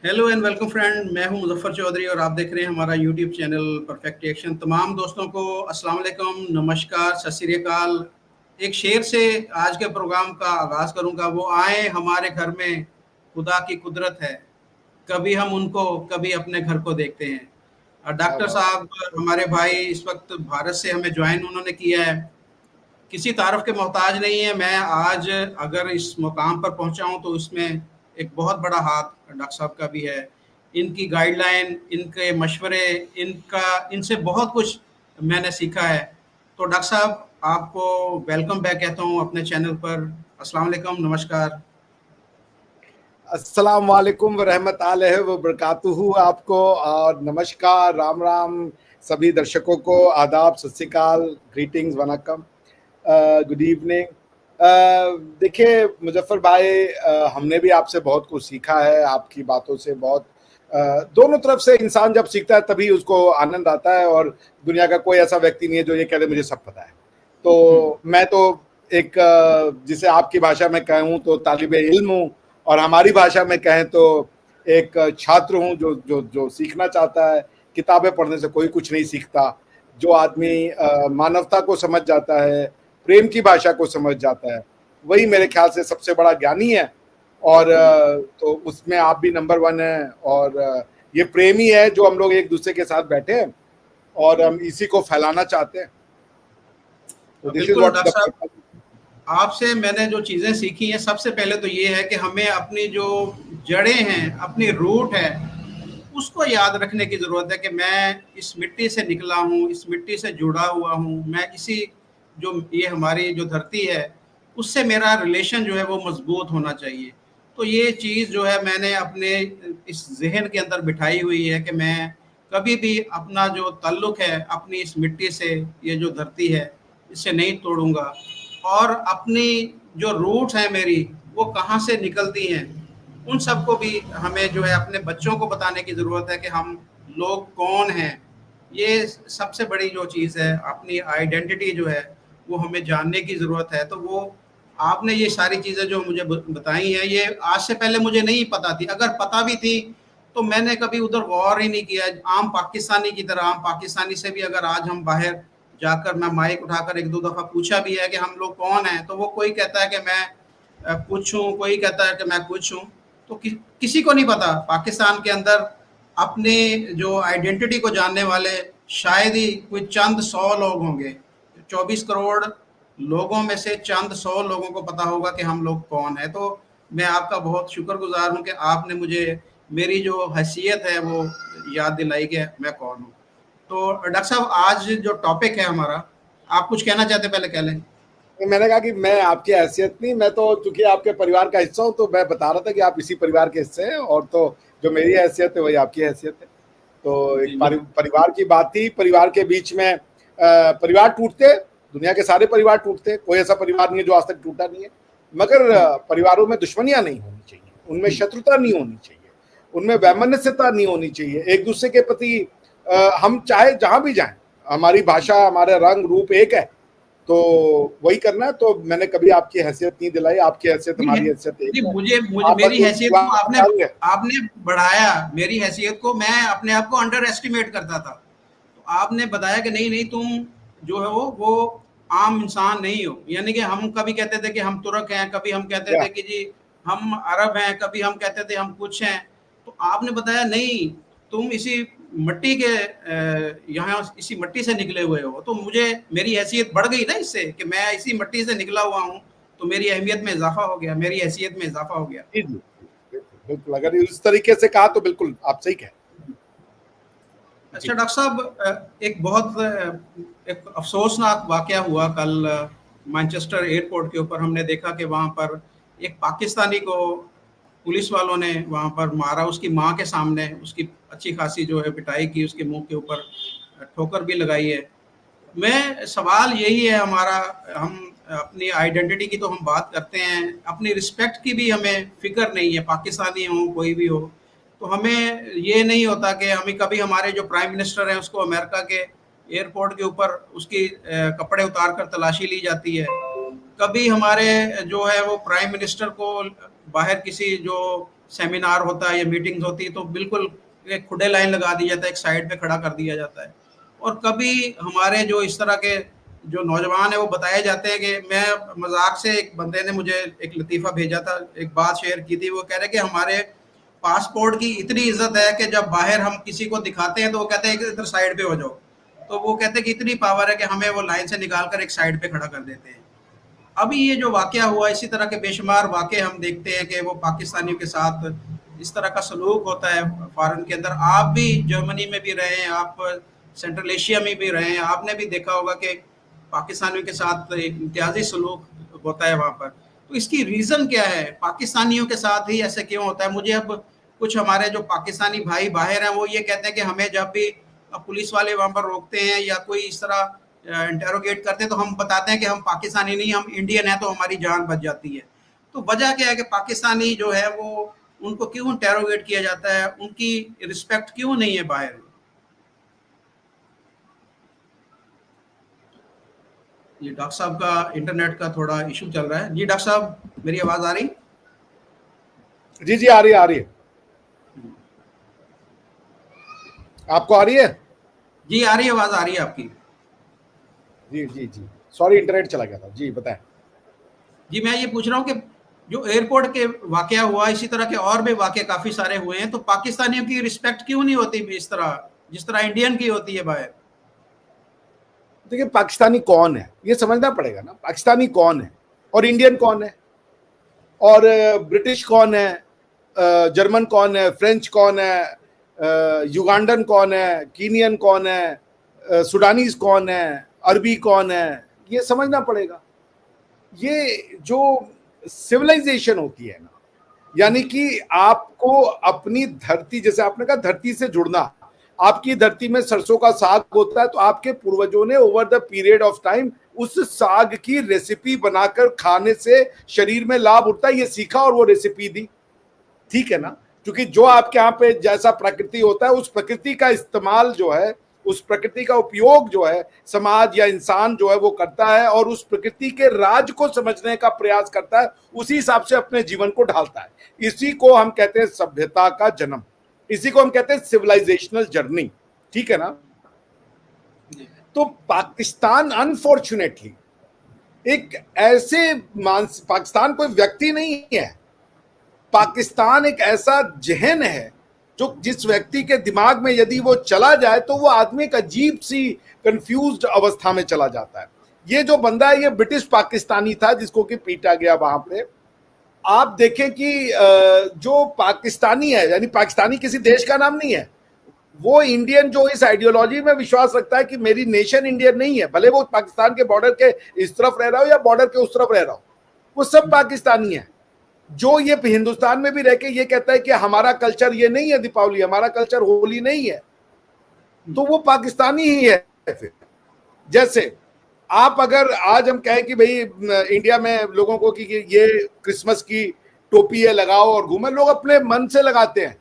Hello and welcome friend, मैं हूं मुजफ्फर चौधरी और आप देख रहे हैं हमारा यूट्यूब चैनल परफेक्ट एक्शन। तमाम दोस्तों को अस्सलाम वालेकुम, नमस्कार, सत श्री अकाल। एक शेर से आज के प्रोग्राम का आगाज़ करूंगा। वो आए हमारे घर में, खुदा की कुदरत है, कभी हम उनको कभी अपने घर को देखते हैं। क्या डॉक्टर बात। साहब हमारे भाई इस वक्त भारत से हमें ज्वाइन उन्होंने किया है। किसी तारफ़ के मोहताज नहीं है। मैं आज अगर इस मुकाम पर पहुंचा हूं तो इसमें एक बहुत बड़ा हाथ डॉक्टर साहब का भी है। इनकी गाइडलाइन, इनके मशवरे, इनका इनसे बहुत कुछ मैंने सीखा है। तो डॉक्टर साहब, आपको वेलकम बैक कहता हूं अपने चैनल पर। अस्सलाम वालेकुम, नमस्कार। अस्सलाम वालेकुम व रहमतुल्लाहि व बरकातुहू। आपको और नमस्कार, राम राम। सभी दर्शकों को आदाब, सत श्री अकाल, ग्रीटिंग्स, वनकम, गुड इवनिंग। देखिए मुजफ्फर भाई, हमने भी आपसे बहुत कुछ सीखा है, आपकी बातों से बहुत। दोनों तरफ से इंसान जब सीखता है तभी उसको आनंद आता है, और दुनिया का कोई ऐसा व्यक्ति नहीं है जो ये कह दे मुझे सब पता है। तो मैं तो एक, जिसे आपकी भाषा में कहूँ तो तालिबे इल्म हूँ, और हमारी भाषा में कहें तो एक छात्र हूँ जो जो जो सीखना चाहता है। किताबें पढ़ने से कोई कुछ नहीं सीखता। जो आदमी मानवता को समझ जाता है, प्रेम की भाषा को समझ जाता है, वही मेरे ख्याल से सबसे बड़ा ज्ञानी है। और तो उसमें आप भी नंबर वन है। और ये प्रेम ही है जो हम लोग एक दूसरे के साथ बैठे हैं, और हम इसी को फैलाना चाहते हैं। तो दिस इज बिल्कुल व्हाट डॉक्टर द। साहब, आपसे मैंने जो चीज़ें सीखी हैं, सबसे पहले तो ये है कि हमें अपनी जो जड़ें हैं, अपनी रूट है, उसको याद रखने की ज़रूरत है कि मैं इस मिट्टी से निकला हूँ, इस मिट्टी से जुड़ा हुआ हूँ। मैं इसी, जो ये हमारी जो धरती है, उससे मेरा रिलेशन जो है वो मजबूत होना चाहिए। तो ये चीज़ जो है मैंने अपने इस जहन के अंदर बिठाई हुई है कि मैं कभी भी अपना जो ताल्लुक़ है अपनी इस मिट्टी से, ये जो धरती है, इससे नहीं तोड़ूंगा। और अपनी जो रूट्स हैं मेरी, वो कहाँ से निकलती हैं, उन सबको भी हमें जो है अपने बच्चों को बताने की ज़रूरत है कि हम लोग कौन हैं। ये सबसे बड़ी जो चीज़ है, अपनी आइडेंटिटी जो है वो हमें जानने की ज़रूरत है। तो वो आपने ये सारी चीज़ें जो मुझे बताई हैं, ये आज से पहले मुझे नहीं पता थी। अगर पता भी थी तो मैंने कभी उधर गौर ही नहीं किया। आम पाकिस्तानी की तरह, आम पाकिस्तानी से भी अगर आज हम बाहर जाकर, मैं माइक उठाकर एक दो दफ़ा पूछा भी है कि हम लोग कौन हैं, तो वो कोई कहता है कि मैं कुछ हूँ, कोई कहता है कि मैं कुछ हूँ। तो किसी को नहीं पता पाकिस्तान के अंदर अपने जो आइडेंटिटी को जानने वाले शायद ही कोई चंद 100 लोग होंगे। 24 करोड़ लोगों में से चंद 100 लोगों को पता होगा कि हम लोग कौन है। तो मैं आपका बहुत शुक्रगुजार हूँ कि आपने मुझे मेरी जो हैसियत है वो याद दिलाई कि मैं कौन हूँ। तो डॉक्टर साहब, आज जो टॉपिक है हमारा, आप कुछ कहना चाहते पहले कह लें। मैंने कहा कि मैं आपकी हैसियत नहीं, मैं तो चूंकि आपके परिवार का हिस्सा हूं, तो मैं बता रहा था कि आप इसी परिवार के हिस्से हैं, और तो जो मेरी हैसियत है वही आपकी हैसियत है। तो एक जी परिवार की बात थी। परिवार के बीच में परिवार टूटते, दुनिया के सारे परिवार टूटते, कोई ऐसा परिवार नहीं है जो आज तक टूटा नहीं है। मगर परिवारों में दुश्मनियां नहीं होनी चाहिए, उनमें शत्रुता नहीं होनी चाहिए, उनमें वैमनस्यता नहीं होनी चाहिए। एक दूसरे के प्रति हम चाहे जहां भी जाएं, हमारी भाषा, हमारा रंग रूप एक है, तो वही करना है। तो मैंने कभी आपकी हैसियत नहीं दिलाई, आपकी हैसियत नहीं है। हमारी हैसियत एक जी, है। मुझे मुझे आप बस मेरी उस हैसियत को आपने बात। आपने बढ़ाया। मेरी हैसियत को, मैं अपने आप को अंडर एस्टिमेट करता था। तो आपने बताया कि नहीं नहीं, तुम जो है वो आम इंसान नहीं हो। यानी कि हम कभी कहते थे कि हम तुर्क हैं, कभी हम कहते थे कि जी हम अरब हैं, कभी हम कहते थे हम कुछ हैं। तो आपने बताया नहीं, तुम इसी मिट्टी के यहाँ इसी मिट्टी से निकले हुए हो। तो मुझे मेरी हैसियत बढ़ गई ना इससे, कि मैं इसी मिट्टी से निकला हुआ हूँ। तो मेरी अहमियत में इजाफा हो गया, मेरी हैसियत में इजाफा हो गया। जी जी, बिल्कुल बिल्कुल। अगर इस तरीके से कहा तो बिल्कुल आप सही कहें। अच्छा जी डॉक्टर साहब, एक बहुत एक अफसोसनाक वाकया हुआ कल मैनचेस्टर एयरपोर्ट के ऊपर। हमने देखा कि वहाँ पर एक पाकिस्तानी को पुलिस वालों ने वहाँ पर मारा, उसकी माँ के सामने। उसकी अच्छी खासी जो है पिटाई की, उसके मुंह के ऊपर ठोकर भी लगाई है। मैं सवाल यही है हमारा, हम अपनी आइडेंटिटी की तो हम बात करते हैं, अपनी रिस्पेक्ट की भी हमें फिक्र नहीं है। पाकिस्तानी हो, कोई भी हो, तो हमें ये नहीं होता कि हमें कभी हमारे जो प्राइम मिनिस्टर हैं उसको अमेरिका के एयरपोर्ट के ऊपर उसकी कपड़े उतार कर तलाशी ली जाती है। कभी हमारे जो है वो प्राइम मिनिस्टर को बाहर किसी जो सेमिनार होता है या मीटिंग्स होती है तो बिल्कुल एक खुले लाइन लगा दी जाता है, एक साइड पे खड़ा कर दिया जाता है। और कभी हमारे जो इस तरह के जो नौजवान है वो बताए जाते हैं कि मैं मजाक से, एक बंदे ने मुझे एक लतीफ़ा भेजा था, एक बात शेयर की थी, वो कह रहे कि हमारे पासपोर्ट की इतनी इज्जत है कि जब बाहर हम किसी को दिखाते हैं तो वो कहते हैं कि इधर साइड पे हो जाओ। तो वो कहते हैं कि इतनी पावर है कि हमें वो लाइन से निकाल कर एक साइड पे खड़ा कर देते हैं। अभी ये जो वाकया हुआ, इसी तरह के बेशुमार वाक़े हम देखते हैं कि वो पाकिस्तानियों के साथ इस तरह का सलूक होता है फॉरेन के अंदर। आप भी जर्मनी में भी रहे हैं, आप सेंट्रल एशिया में भी रहे हैं, आपने भी देखा होगा कि पाकिस्तानियों के साथ एक इम्तियाजी सलूक होता है वहाँ पर। तो इसकी रीज़न क्या है, पाकिस्तानियों के साथ ही ऐसे क्यों होता है? मुझे अब कुछ हमारे जो पाकिस्तानी भाई बाहर हैं वो ये कहते हैं कि हमें जब भी पुलिस वाले वहाँ पर रोकते हैं या कोई इस तरह इंटेरोगेट करते हैं तो हम बताते हैं कि हम पाकिस्तानी नहीं, हम इंडियन हैं, तो हमारी जान बच जाती है। तो वजह क्या है कि पाकिस्तानी जो है वो, उनको क्यों इंटेरोगेट किया जाता है, उनकी रिस्पेक्ट क्यों नहीं है बाहर? ये डॉक्टर साहब का इंटरनेट का थोड़ा इशू चल रहा है। जी डॉक्टर साहब, मेरी आवाज आ रही? जी जी, आ रही है, आ रही है। आपको आ रही है? जी आ रही है, आवाज आ रही है आपकी। जी जी जी, सॉरी इंटरनेट चला गया था। जी बताएं। जी मैं ये पूछ रहा हूँ कि जो एयरपोर्ट के वाकया हुआ, इसी तरह के और भी वाकये काफी सारे हुए हैं, तो पाकिस्तानियों की रिस्पेक्ट क्यों नहीं होती इस तरह जिस तरह इंडियन की होती है बाहर? देखिए, पाकिस्तानी कौन है ये समझना पड़ेगा ना। पाकिस्तानी कौन है और इंडियन कौन है और ब्रिटिश कौन है, जर्मन कौन है, फ्रेंच कौन है, युगांडन कौन है, कीनियन कौन है, सुडानीज कौन है, अरबी कौन है, ये समझना पड़ेगा। ये जो सिविलाइजेशन होती है ना, यानी कि आपको अपनी धरती, जैसे आपने कहा धरती से जुड़ना, आपकी धरती में सरसों का साग होता है तो आपके पूर्वजों ने over the period of time उस साग की रेसिपी बनाकर खाने से शरीर में लाभ उठता है, ये सीखा और वो रेसिपी दी। ठीक है ना, क्योंकि जो आपके यहाँ पे जैसा प्रकृति होता है उस प्रकृति का इस्तेमाल जो है, उस प्रकृति का उपयोग जो है समाज या इंसान जो है वो करता है और उस प्रकृति के राज को समझने का प्रयास करता है, उसी हिसाब से अपने जीवन को ढालता है। इसी को हम कहते हैं सभ्यता का जन्म, इसी को हम कहते हैं सिविलाइजेशनल जर्नी। ठीक है ना। तो पाकिस्तान अनफॉर्चुनेटली एक ऐसे पाकिस्तान कोई व्यक्ति नहीं है, पाकिस्तान एक ऐसा जहन है जो जिस व्यक्ति के दिमाग में यदि वो चला जाए तो वो आदमी एक अजीब सी कंफ्यूज्ड अवस्था में चला जाता है। ये जो बंदा है ये ब्रिटिश पाकिस्तानी था जिसको कि पीटा गया वहां पे। आप देखें कि जो पाकिस्तानी है, यानी पाकिस्तानी किसी देश का नाम नहीं है, वो इंडियन जो इस आइडियोलॉजी में विश्वास रखता है कि मेरी नेशन इंडियन नहीं है, भले वो पाकिस्तान के बॉर्डर के इस तरफ रह रहा हो या बॉर्डर के उस तरफ रह रहा हो, वो सब पाकिस्तानी है। जो ये हिंदुस्तान में भी रह के ये कहता है कि हमारा कल्चर ये नहीं है दीपावली, हमारा कल्चर होली नहीं है, तो वो पाकिस्तानी ही है। फिर जैसे आप अगर आज हम कहें कि भाई इंडिया में लोगों को कि ये क्रिसमस की टोपी है लगाओ और घूमे, लोग अपने मन से लगाते हैं,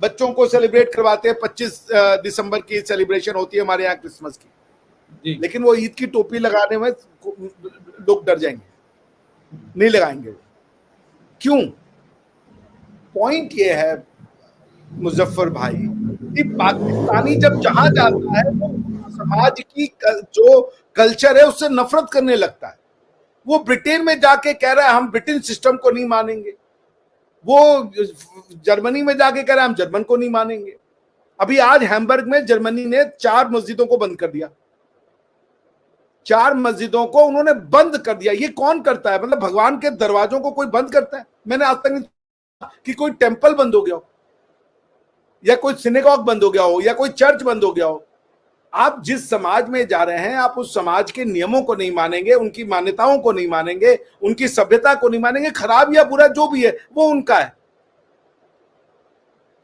बच्चों को सेलिब्रेट करवाते हैं। 25 दिसंबर की सेलिब्रेशन होती है हमारे यहाँ क्रिसमस की, लेकिन वो ईद की टोपी लगाने में लोग डर जाएंगे, नहीं लगाएंगे। क्यों? पॉइंट ये है मुजफ्फर भाई कि पाकिस्तानी जब जहां जाता है तो समाज की जो कल्चर है उससे नफरत करने लगता है। वो ब्रिटेन में जाके कह रहा है हम ब्रिटेन सिस्टम को नहीं मानेंगे, वो जर्मनी में जाके कह रहा है हम जर्मन को नहीं मानेंगे। अभी आज हैम्बर्ग में जर्मनी ने 4 मस्जिदों को बंद कर दिया, 4 मस्जिदों को उन्होंने बंद कर दिया। ये कौन करता है? मतलब भगवान के दरवाजों को कोई बंद करता है? मैंने आज तक नहीं कि कोई टेंपल बंद हो गया हो या कोई सिनेगॉग बंद हो गया हो या कोई चर्च बंद हो गया हो। आप जिस समाज में जा रहे हैं आप उस समाज के नियमों को नहीं मानेंगे, उनकी मान्यताओं को नहीं मानेंगे, उनकी सभ्यता को नहीं मानेंगे, खराब या बुरा जो भी है वो उनका है।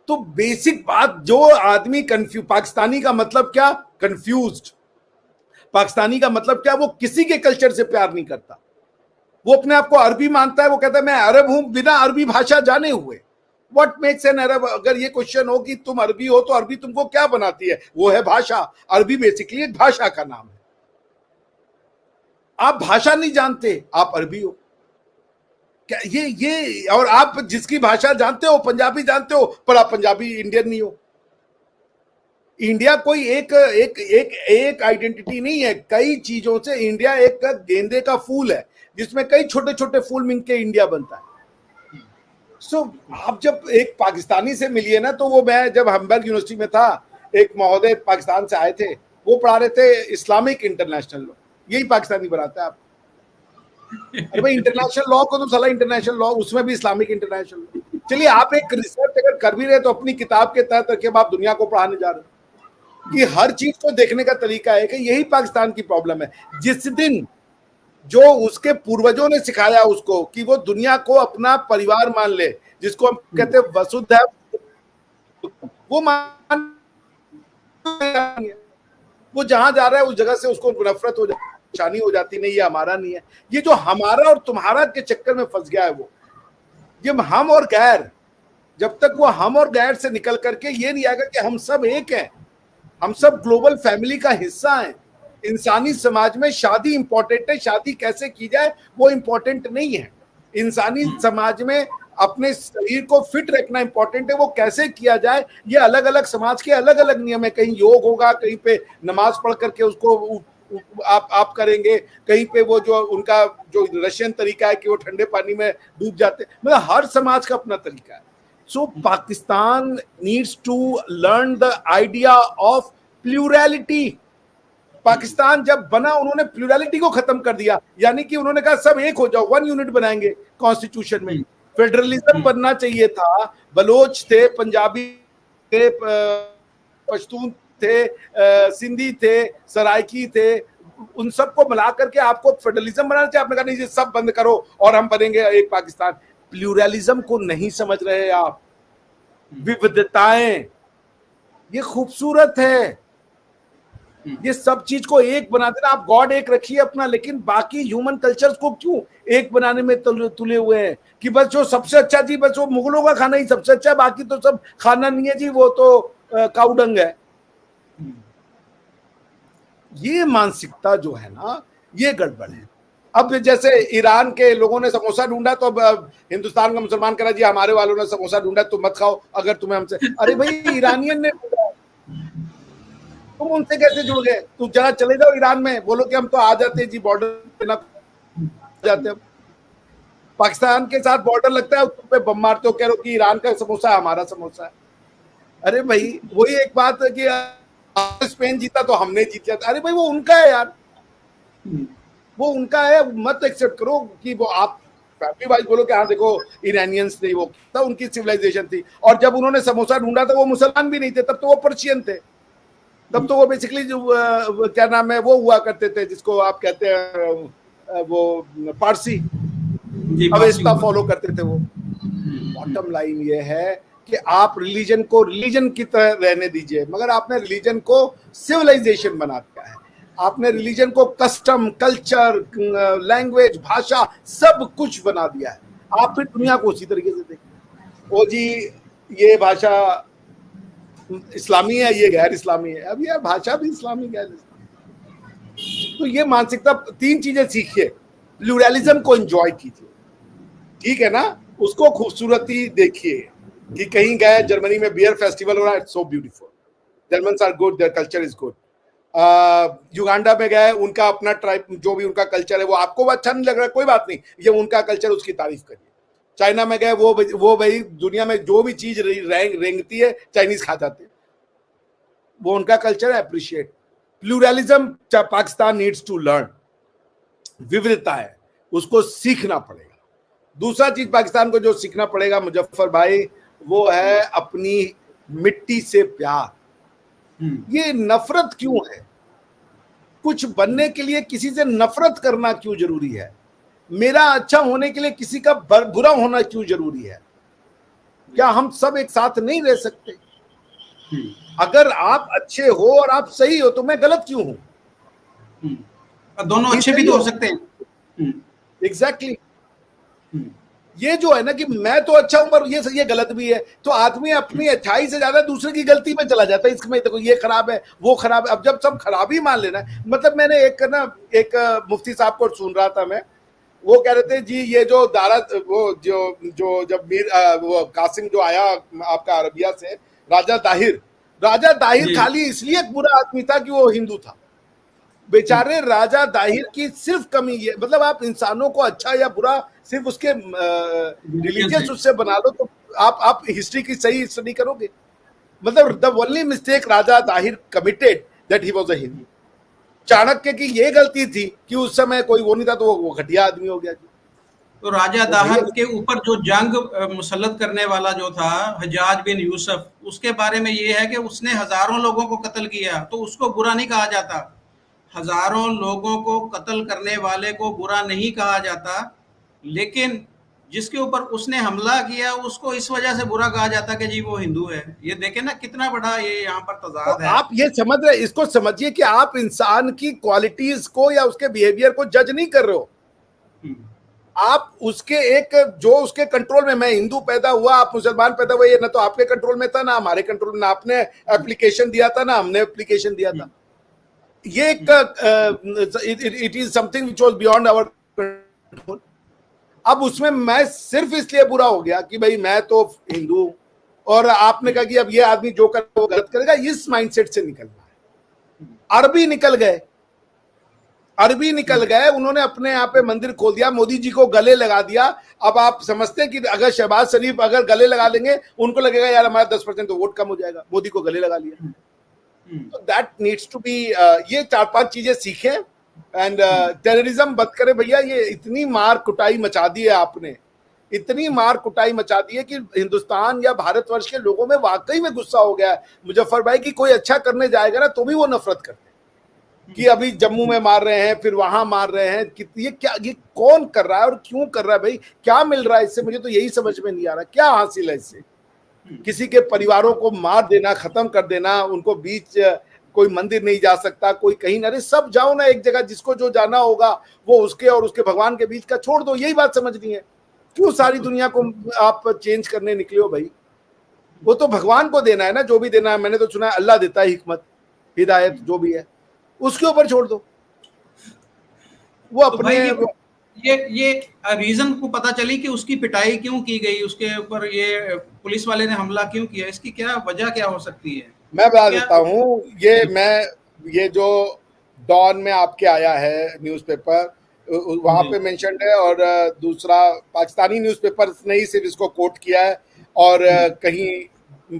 तो बेसिक बात, जो आदमी पाकिस्तानी का मतलब क्या? कंफ्यूज्ड। पाकिस्तानी का मतलब क्या? वो किसी के कल्चर से प्यार नहीं करता, वो अपने आप को अरबी मानता है, वो कहता है मैं अरब हूं बिना अरबी भाषा जाने हुए। What makes an Arab? अगर ये क्वेश्चन हो कि तुम अरबी हो तो अरबी तुमको क्या बनाती है? वो है भाषा। अरबी बेसिकली एक भाषा का नाम है। आप भाषा नहीं जानते, आप अरबी हो क्या? ये और आप जिसकी भाषा जानते हो, पंजाबी जानते हो, पर आप पंजाबी इंडियन नहीं हो। इंडिया कोई एक एक एक एक आइडेंटिटी नहीं है, कई चीजों से इंडिया एक गेंदे का फूल है जिसमें कई छोटे छोटे फूल मिलके इंडिया बनता है। आप जब एक पाकिस्तानी से मिलिए ना, तो वो, मैं जब हम्बर्ग यूनिवर्सिटी में था, एक महोदय पाकिस्तान से आए थे, वो पढ़ा रहे थे इस्लामिक इंटरनेशनल लॉ। यही पाकिस्तानी बनाता है आप। अरे भाई, इंटरनेशनल लॉ को तो साला इंटरनेशनल लॉ, उसमें भी इस्लामिक इंटरनेशनल लॉ। चलिए, आप एक रिसर्च अगर कर भी रहे तो अपनी किताब के तहत रखिए, आप दुनिया को पढ़ाने जा रहे हैं कि हर चीज को देखने का तरीका है। कि यही पाकिस्तान की प्रॉब्लम है। जिस दिन जो उसके पूर्वजों ने सिखाया उसको कि वो दुनिया को अपना परिवार मान ले, जिसको हम कहते हैं वसुधैव, वो मान, वो जहां जा रहा है उस जगह से उसको नफरत हो जाती, परेशानी हो जाती, नहीं ये हमारा नहीं है। ये जो हमारा और तुम्हारा के चक्कर में फंस गया है, वो ये हम और गैर, जब तक वो हम और गैर से निकल करके ये नहीं आएगा कि हम सब एक हैं, हम सब ग्लोबल फैमिली का हिस्सा हैं। इंसानी समाज में शादी इंपॉर्टेंट है, शादी कैसे की जाए वो इंपॉर्टेंट नहीं है। इंसानी समाज में अपने शरीर को फिट रखना इंपॉर्टेंट है, वो कैसे किया जाए ये अलग अलग समाज के अलग अलग नियम है। कहीं योग होगा, कहीं पे नमाज पढ़ करके उसको आप करेंगे, कहीं पे वो जो उनका जो रशियन तरीका है कि वो ठंडे पानी में डूब जाते, मतलब हर समाज का अपना तरीका है। So Pakistan needs to learn the idea of plurality. Pakistan जब बना, उन्होंने प्लूरैलिटी को खत्म कर दिया, यानी कि उन्होंने कहा सब एक हो जाओ, वन यूनिट बनाएंगे कॉन्स्टिट्यूशन में। फेडरलिज्म बनना चाहिए था, बलोच थे, पंजाबी थे, पश्तून थे, सिंधी थे, सराइकी थे, उन सबको मिला करके आपको फेडरलिज्म बनाना चाहिए। आपने कहा नहीं, सब बंद करो और हम बनेंगे एक पाकिस्तान। प्लूरलिज्म को नहीं समझ रहे आप। विविधताएं ये खूबसूरत है, ये सब चीज को एक बना देना। आप गॉड एक रखिए अपना, लेकिन बाकी ह्यूमन कल्चर्स को क्यों एक बनाने में तुले हुए हैं कि बस जो सबसे अच्छा जी, बस वो मुगलों का खाना ही सबसे अच्छा है, बाकी तो सब खाना नहीं है जी, वो तो काउडंग है। ये मानसिकता जो है ना, ये गड़बड़ है। अब जैसे ईरान के लोगों ने समोसा ढूंढा, तो अब हिंदुस्तान का मुसलमान करा जी हमारे वालों ने समोसा ढूंढा, तुम मत खाओ अगर तुम्हें हमसे। अरे भाई, ईरानियन ने, तुम उनसे कैसे जुड़ गए? तुम जरा चले जाओ ईरान में, बोलो कि हम तो आ जाते हैं जी, बॉर्डर जाते हैं, पाकिस्तान के साथ बॉर्डर लगता है, तुम पे बम मारते हो, कह रहे हो कि ईरान का समोसा हमारा समोसा है। अरे भाई, वही एक बात है कि स्पेन जीता तो हमने जीत लिया। अरे भाई, वो उनका है यार, वो उनका है, मत एक्सेप्ट करो कि वो आप फैमिली वाइज बोलो कि हाँ देखो ईरानियंस थे, वो तब उनकी सिविलाइजेशन थी। और जब उन्होंने समोसा ढूंढा तो वो मुसलमान भी नहीं थे, तब तो वो पर्शियन थे, तब तो वो बेसिकली जो क्या नाम है वो हुआ करते थे, जिसको आप कहते हैं वो पारसी, अवेस्ता फॉलो करते थे वो। बॉटम लाइन ये है कि आप रिलीजन को रिलीजन की तरह रहने दीजिए, मगर आपने रिलीजन को सिविलाइजेशन बना दिया है। आपने रिलीजन को कस्टम, कल्चर, लैंग्वेज, भाषा सब कुछ बना दिया है। आप फिर दुनिया को उसी तरीके से देखिए, ओ जी ये भाषा इस्लामी है, ये गैर इस्लामी है। अब यार भाषा भी इस्लामी, गैर इस्लामी। तो ये मानसिकता, तीन चीजें सीखिए। प्लूरलिज्म को एंजॉय कीजिए, ठीक है ना, उसको खूबसूरती देखिए कि कहीं गए जर्मनी में बियर फेस्टिवल हो रहा है, it's so beautiful, Germans are good, their culture is good. Uganda में गए, उनका अपना ट्राइब, जो भी उनका कल्चर है वो आपको अच्छा नहीं लग रहा, कोई बात नहीं, ये उनका कल्चर, उसकी तारीफ करिए। चाइना में गए, वो भाई दुनिया में जो भी चीज रेंगती है चाइनीज खा जाते हैं, वो उनका कल्चर है, appreciate. Pluralism Pakistan needs to learn, विविधता है, उसको सीखना पड़ेगा। दूसरा चीज पाकिस्तान को जो सीखना पड़ेगा मुजफ्फर भाई, वो है अपनी मिट्टी से प्यार। ये नफरत क्यों है? कुछ बनने के लिए किसी से नफरत करना क्यों जरूरी है? मेरा अच्छा होने के लिए किसी का बुरा होना क्यों जरूरी है? क्या हम सब एक साथ नहीं रह सकते? अगर आप अच्छे हो और आप सही हो तो मैं गलत क्यों हूं? दोनों अच्छे भी तो हो सकते हैं। एग्जैक्टली। ये जो है ना कि मैं तो अच्छा हूं पर ये गलत भी है, तो आदमी अपनी अच्छाई से ज्यादा दूसरे की गलती में चला जाता है। इसमें देखो ये खराब है, वो खराब है। अब जब सब खराबी मान लेना, मतलब मैंने एक मुफ्ती साहब को सुन रहा था मैं, वो कह रहे थे जी ये जो दारा वो जो जो जब वो कासिम जो आया आपका अरबिया से, राजा दाहिर जी खाली इसलिए बुरा आदमी था कि वो हिंदू था। बेचारे राजा दाहिर की सिर्फ कमी ये, मतलब आप इंसानों को अच्छा या बुरा सिर्फ उसके रिलीजन से। रिलीजियस उससे बना लो, तो आप हिस्ट्री की सही स्टडी करोगे। मतलब the only mistake Raja Dahir committed that he was a Hindu. Chanakya की ये गलती थी कि उस समय कोई वो नहीं था, तो वो घटिया आदमी हो गया जी। तो राजा तो दाहर भैया के ऊपर जो जंग मुसल्लत करने वाला जो था हज्जाज बिन यूसुफ, उसके बारे में ये है कि उसने हजारों लोगों को कत्ल किया, तो उसको बुरा नहीं कहा जाता। हजारों लोगों को कत्ल करने वाले को बुरा नहीं कहा जाता, लेकिन जिसके ऊपर उसने हमला किया उसको इस वजह से बुरा कहा जाता कि जी वो हिंदू है। ये देखे ना कितना बड़ा ये यहाँ पर तो तजाद है। आप ये समझ रहे, इसको समझिए कि आप इंसान की क्वालिटीज को या उसके बिहेवियर को जज नहीं कर रहे हो। आप उसके एक जो उसके कंट्रोल में, मैं हिंदू पैदा हुआ आप मुसलमान पैदा हुए, ये ना तो आपके कंट्रोल में था ना हमारे कंट्रोल में, ना आपने एप्लीकेशन दिया था ना हमने एप्लीकेशन दिया था। ये एक it is something which was beyond our control. अब उसमें मैं सिर्फ इसलिए बुरा हो गया कि भाई मैं तो हिंदू, और आपने कहा कि अब ये आदमी जो कर वो गलत करेगा, इस माइंडसेट से निकलना है। अरबी निकल गए, उन्होंने अपने यहाँ पे मंदिर खोल दिया, मोदी जी को गले लगा दिया। अब आप समझते हैं कि अगर शहबाज शरीफ अगर गले लगा लेंगे, उनको लगेगा यार हमारा 10% तो वोट कम हो जाएगा, मोदी को गले लगा लिया। तो दैट नीड्स टू बी, ये 4-5 चीजें सीखें एंड टेररिज्म बंद करें भैया। ये इतनी मार कुटाई मचा दी है आपने, इतनी मार कुटाई मचा दी है कि हिंदुस्तान या भारतवर्ष के लोगों में वाकई में गुस्सा हो गया है। मुजफ्फर भाई की कोई अच्छा करने जाएगा ना तो भी वो नफरत करते हैं कि अभी जम्मू में मार रहे हैं, फिर वहां मार रहे हैं, कि ये क्या, ये कौन कर रहा है और क्यों कर रहा है भाई, क्या मिल रहा है इससे? मुझे तो यही समझ में नहीं आ रहा क्या हासिल है इससे। किसी के परिवारों को मार देना, खत्म कर देना, उनको बीच कोई मंदिर नहीं जा सकता, कोई कहीं ना, सब जाओ ना एक जगह, जिसको जो जाना होगा वो उसके और उसके भगवान के बीच का छोड़ दो। यही बात समझनी है। क्यों सारी दुनिया को आप चेंज करने निकले हो भाई? वो तो भगवान को देना है ना, जो भी देना है। मैंने तो सुना है अल्लाह देता है हिकमत, हिदायत, जो भी है उसके ऊपर छोड़ दो। वो तो अपने भाई ये रीजन को पता चली कि उसकी पिटाई क्यों की गई, उसके ऊपर ये पुलिस वाले ने हमला क्यों किया, इसकी क्या वजह क्या हो सकती है? मैं बता क्या देता हूँ। ये जो डॉन में आपके आया है न्यूज़पेपर, वहां पे मेंशन्ड है, और दूसरा पाकिस्तानी न्यूज़पेपर ने ही सिर्फ इसको कोट किया है, और कहीं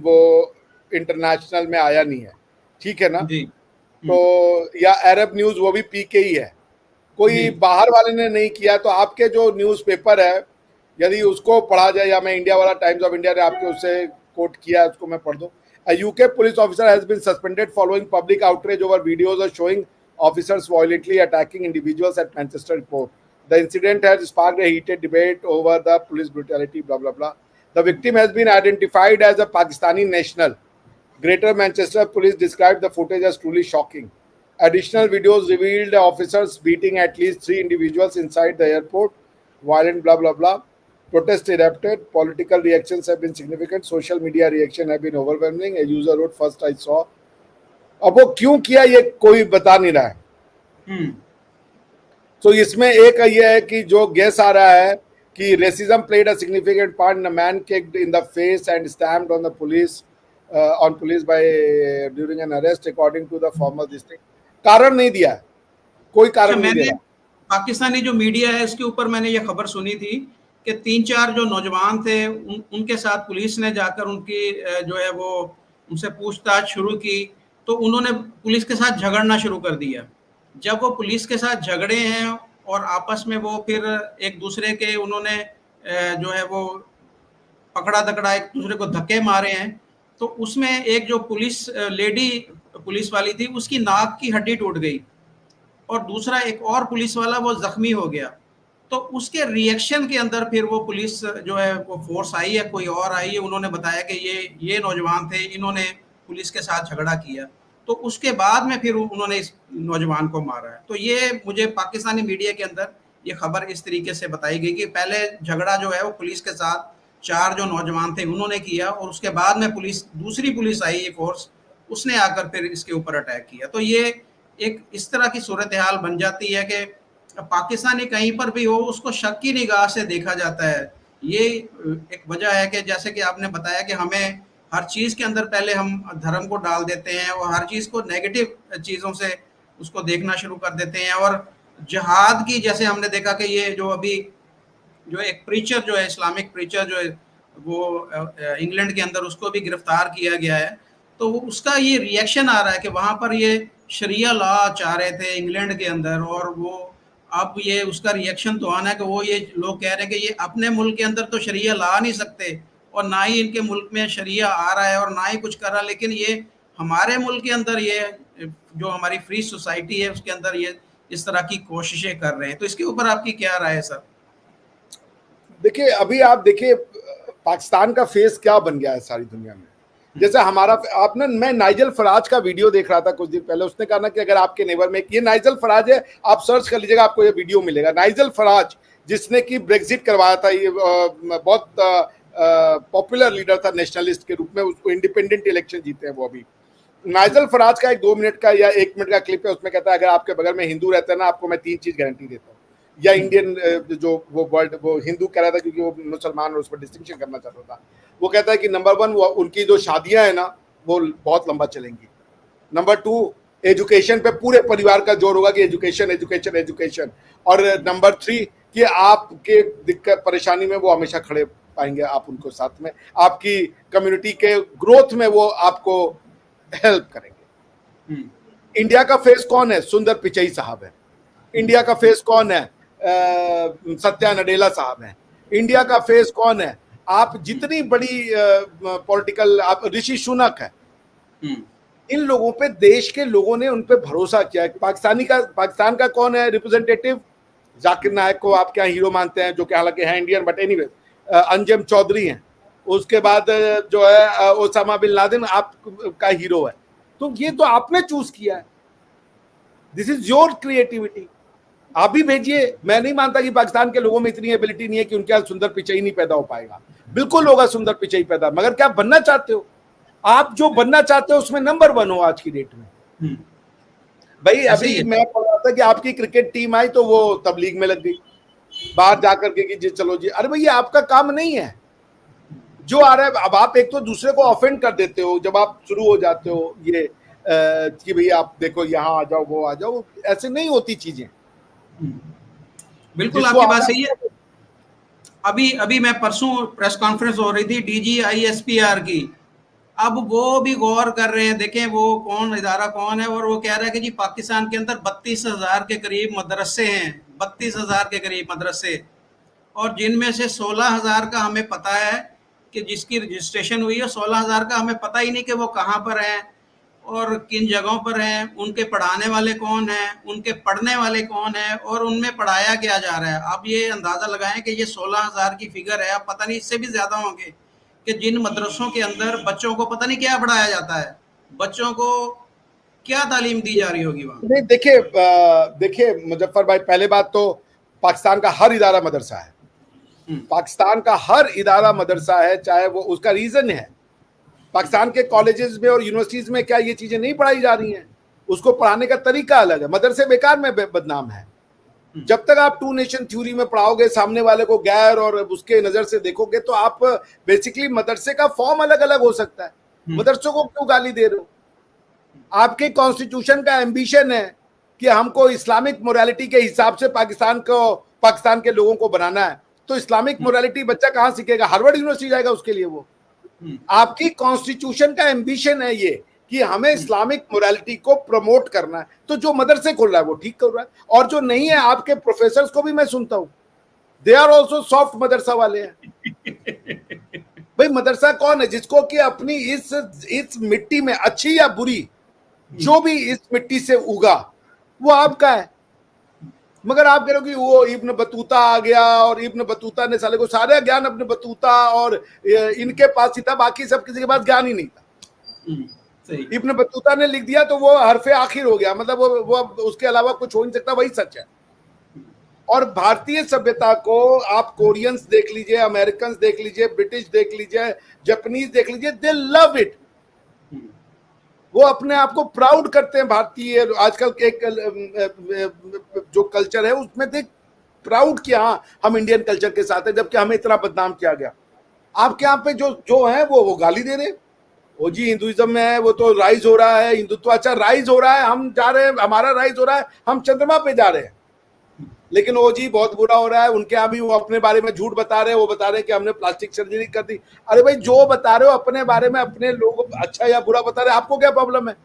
वो इंटरनेशनल में आया नहीं है, ठीक है ना? जी तो या अरब न्यूज़, वो भी पीके ही है, कोई जी बाहर वाले ने नहीं किया। तो आपके जो न्यूज़पेपर है, यदि उसको पढ़ा जाए, या मैं इंडिया वाला टाइम्स ऑफ इंडिया ने आपके उससे कोट किया है, उसको मैं पढ़ दूं। A UK police officer has been suspended following public outrage over videos of showing officers violently attacking individuals at Manchester Airport. The incident has sparked a heated debate over the police brutality, blah, blah, blah. The victim has been identified as a Pakistani national. Greater Manchester police described the footage as truly shocking. Additional videos revealed officers beating at least 3 individuals inside the airport. Violent, blah, blah, blah. Protests erupted. Political reactions have been significant. Social media reaction have been overwhelming. A user wrote, "First I saw." अब वो क्यों किया ये कोई बता नहीं रहा है। तो इसमें एक ये है कि जो गेस आ रहा है कि racism played a significant part in a man kicked in the face and stamped on the police by during an arrest, according to the former this thing. कारण नहीं दिया है, कोई कारण नहीं दे रहा। पाकिस्तानी जो मीडिया है उसके ऊपर मैंने ये खबर सुनी थी कि 3-4 जो नौजवान थे उनके साथ पुलिस ने जाकर उनकी जो है वो उनसे पूछताछ शुरू की, तो उन्होंने पुलिस के साथ झगड़ना शुरू कर दिया। जब वो पुलिस के साथ झगड़े हैं और आपस में वो फिर एक दूसरे के उन्होंने जो है वो पकड़ा दकड़ा, एक दूसरे को धक्के मारे हैं, तो उसमें एक जो लेडी पुलिस वाली थी उसकी नाक की हड्डी टूट गई, और दूसरा एक और पुलिस वाला वो जख्मी हो गया। तो उसके रिएक्शन के अंदर फिर वो पुलिस जो है वो फोर्स आई है, कोई और आई है, उन्होंने बताया कि ये नौजवान थे, इन्होंने पुलिस के साथ झगड़ा किया, तो उसके बाद में फिर उन्होंने इस नौजवान को मारा है। तो ये मुझे पाकिस्तानी मीडिया के अंदर ये खबर इस तरीके से बताई गई कि पहले झगड़ा जो है वो पुलिस के साथ 4 जो नौजवान थे उन्होंने किया, और उसके बाद में दूसरी पुलिस आई, ये फोर्स, उसने आकर फिर इसके ऊपर अटैक किया। तो ये एक इस तरह की सूरत हाल बन जाती है कि पाकिस्तानी कहीं पर भी हो उसको शक की निगाह से देखा जाता है। ये एक वजह है कि जैसे कि आपने बताया कि हमें हर चीज़ के अंदर पहले हम धर्म को डाल देते हैं और हर चीज़ को नेगेटिव चीज़ों से उसको देखना शुरू कर देते हैं। और जिहाद की, जैसे हमने देखा कि ये जो अभी जो एक प्रीचर जो है, इस्लामिक प्रीचर जो है, वो इंग्लैंड के अंदर उसको भी गिरफ्तार किया गया है। तो उसका ये रिएक्शन आ रहा है कि वहाँ पर ये शरिया लॉ चाह रहे थे इंग्लैंड के अंदर, और वो अब ये उसका रिएक्शन तो आना है कि वो ये लोग कह रहे हैं कि ये अपने मुल्क के अंदर तो शरिया ला नहीं सकते, और ना ही इनके मुल्क में शरिया आ रहा है और ना ही कुछ कर रहा, लेकिन ये हमारे मुल्क के अंदर ये जो हमारी फ्री सोसाइटी है उसके अंदर ये इस तरह की कोशिशें कर रहे हैं। तो इसके ऊपर आपकी क्या राय है सर? देखिए, अभी आप देखिए पाकिस्तान का फेस क्या बन गया है सारी दुनिया में। जैसे हमारा, आपने, मैं नाइजल फराज का वीडियो देख रहा था कुछ दिन पहले, उसने कहा ना कि अगर आपके नेबर में, ये नाइजल फराज है, आप सर्च कर लीजिएगा आपको ये वीडियो मिलेगा। नाइजल फराज जिसने कि ब्रेक्जिट करवाया था, ये बहुत पॉपुलर लीडर था नेशनलिस्ट के रूप में, उसको इंडिपेंडेंट इलेक्शन जीते हैं वो अभी। नाइजल फराज का एक 2 मिनट का या 1 मिनट का क्लिप है, उसमें कहता है अगर आपके बगल में हिंदू रहता है ना, आपको मैं 3 चीज गारंटी देता हूँ, या इंडियन जो वो वर्ल्ड, वो हिंदू कह रहा था क्योंकि वो मुसलमान और उस पर डिस्टिंक्शन करना चाहता था। वो कहता है कि नंबर 1 वो उनकी जो शादियां है ना वो बहुत लंबा चलेंगी। नंबर 2 एजुकेशन पे पूरे परिवार का जोर होगा कि एजुकेशन एजुकेशन एजुकेशन। और नंबर 3 कि आपके दिक्कत परेशानी में वो हमेशा खड़े पाएंगे, आप उनको साथ में, आपकी कम्युनिटी के ग्रोथ में वो आपको हेल्प करेंगे। इंडिया का फेस कौन है? सुंदर पिचई साहब है। इंडिया का फेस कौन है? सत्या नडेला साहब हैं। इंडिया का फेस कौन है? आप जितनी बड़ी पॉलिटिकल, आप ऋषि सुनक है। इन लोगों पे देश के लोगों ने उन पे भरोसा किया है। पाकिस्तान का कौन है रिप्रेजेंटेटिव? जाकिर नायक को आप क्या हीरो मानते हैं, जो कि हालांकि है Indian, but anyway Anjam Chaudhary हैं। उसके बाद जो है ओसामा बिन लादेन आपका हीरो है। तो ये तो आपने चूज किया है, दिस इज योर क्रिएटिविटी, आप भी भेजिए। मैं नहीं मानता कि पाकिस्तान के लोगों में इतनी एबिलिटी नहीं है कि उनके यहाँ सुंदर पिचई नहीं पैदा हो पाएगा। बिल्कुल होगा सुंदर पिचई पैदा, मगर क्या बनना चाहते हो? आप जो बनना चाहते हो उसमें नंबर 1 हो आज की डेट में। भाई अभी मैं पढ़ रहा था कि आपकी क्रिकेट टीम आई तो वो तबलीग में लग गई, बाहर जाकर के कि जी चलो जी। अरे भाई ये आपका काम नहीं है जो आ रहा है। अब आप एक तो दूसरे को ऑफेंड कर देते हो जब आप शुरू हो जाते हो ये कि भाई आप देखो यहाँ आ जाओ वो आ जाओ, ऐसे नहीं होती चीजें। बिल्कुल आपकी बात सही है। अभी अभी मैं परसों प्रेस कॉन्फ्रेंस हो रही थी DGISPR की, अब वो भी गौर कर रहे हैं, देखें वो कौन इदारा कौन है, और वो कह रहा है कि जी पाकिस्तान के अंदर 32,000 के करीब मदरसे हैं, 32,000 के करीब मदरसे, और जिनमें से 16,000 का हमें पता है कि जिसकी रजिस्ट्रेशन हुई है, 16,000 का हमें पता ही नहीं कि वो कहाँ पर हैं और किन जगहों पर हैं, उनके पढ़ाने वाले कौन हैं, उनके पढ़ने वाले कौन हैं, और उनमें पढ़ाया क्या जा रहा है। आप ये अंदाज़ा लगाएं कि ये 16,000 की फिगर है, अब पता नहीं इससे भी ज़्यादा होंगे, कि जिन मदरसों के अंदर बच्चों को पता नहीं क्या पढ़ाया जाता है, बच्चों को क्या तालीम दी जा रही होगी वहाँ। नहीं, देखिए मुजफ्फर भाई, पहले बात तो पाकिस्तान का हर इदारा मदरसा है। पाकिस्तान का हर इदारा मदरसा है, चाहे वो, उसका रीजन है पाकिस्तान के कॉलेजेस में और यूनिवर्सिटीज में क्या ये चीजें नहीं पढ़ाई जा रही हैं? उसको पढ़ाने का तरीका अलग है। मदरसे बेकार में बदनाम है। जब तक आप 2 नेशन थ्योरी में पढ़ाओगे, सामने वाले को गैर और उसके नजर से देखोगे, तो आप बेसिकली मदरसे का फॉर्म अलग अलग हो सकता है। मदरसों को क्यों गाली दे रहे हो? आपके कॉन्स्टिट्यूशन का एम्बिशन है कि हमको इस्लामिक मोरालिटी के हिसाब से पाकिस्तान के लोगों को बनाना है, तो इस्लामिक मोरालिटी बच्चा कहाँ सीखेगा? हार्वर्ड यूनिवर्सिटी जाएगा उसके लिए? वो आपकी कॉन्स्टिट्यूशन का एम्बिशन है ये कि हमें इस्लामिक मोरालिटी को प्रमोट करना है। तो जो मदरसे खोल रहा है वो ठीक कर रहा है, और जो नहीं है, आपके प्रोफेसर्स को भी मैं सुनता हूं, दे आर ऑल्सो सॉफ्ट मदरसा वाले हैं। भाई मदरसा कौन है? जिसको कि अपनी इस मिट्टी में, अच्छी या बुरी, जो भी इस मिट्टी से उगा वो आपका है। मगर आप कह रहे हो कि वो इब्न बतूता आ गया और इब्न बतूता ने साले को सारे ज्ञान अपने बतूता और इनके पास ही था, बाकी सब किसी के पास ज्ञान ही नहीं था। इब्न बतूता ने लिख दिया तो वो हरफे आखिर हो गया, मतलब वो उसके अलावा कुछ हो नहीं सकता, वही सच है। और भारतीय सभ्यता को आप कोरियंस देख लीजिए, अमेरिकन देख लीजिए, ब्रिटिश देख लीजिए, जापानीज देख लीजिए, दे लव इट। वो अपने आप को प्राउड करते हैं भारतीय। आजकल के जो कल्चर है उसमें देख प्राउड किया, हाँ हम इंडियन कल्चर के साथ है, जबकि हमें इतना बदनाम किया गया। आपके यहाँ पे जो जो है वो गाली दे रहे, वो जी हिंदुइज्म में है, वो तो राइज हो रहा है, हिंदुत्व अच्छा राइज हो रहा है, हम जा रहे हैं, हमारा राइज हो रहा है, हम चंद्रमा पे जा रहे हैं, लेकिन वो जी बहुत बुरा हो रहा है। उनके यहाँ भी वो अपने बारे में झूठ बता रहे हैं, वो बता रहे हैं कि हमने प्लास्टिक सर्जरी कर दी। अरे भाई जो बता रहे हो अपने बारे में, अपने लोग अच्छा या बुरा बता रहे हैं, आपको क्या प्रॉब्लम है?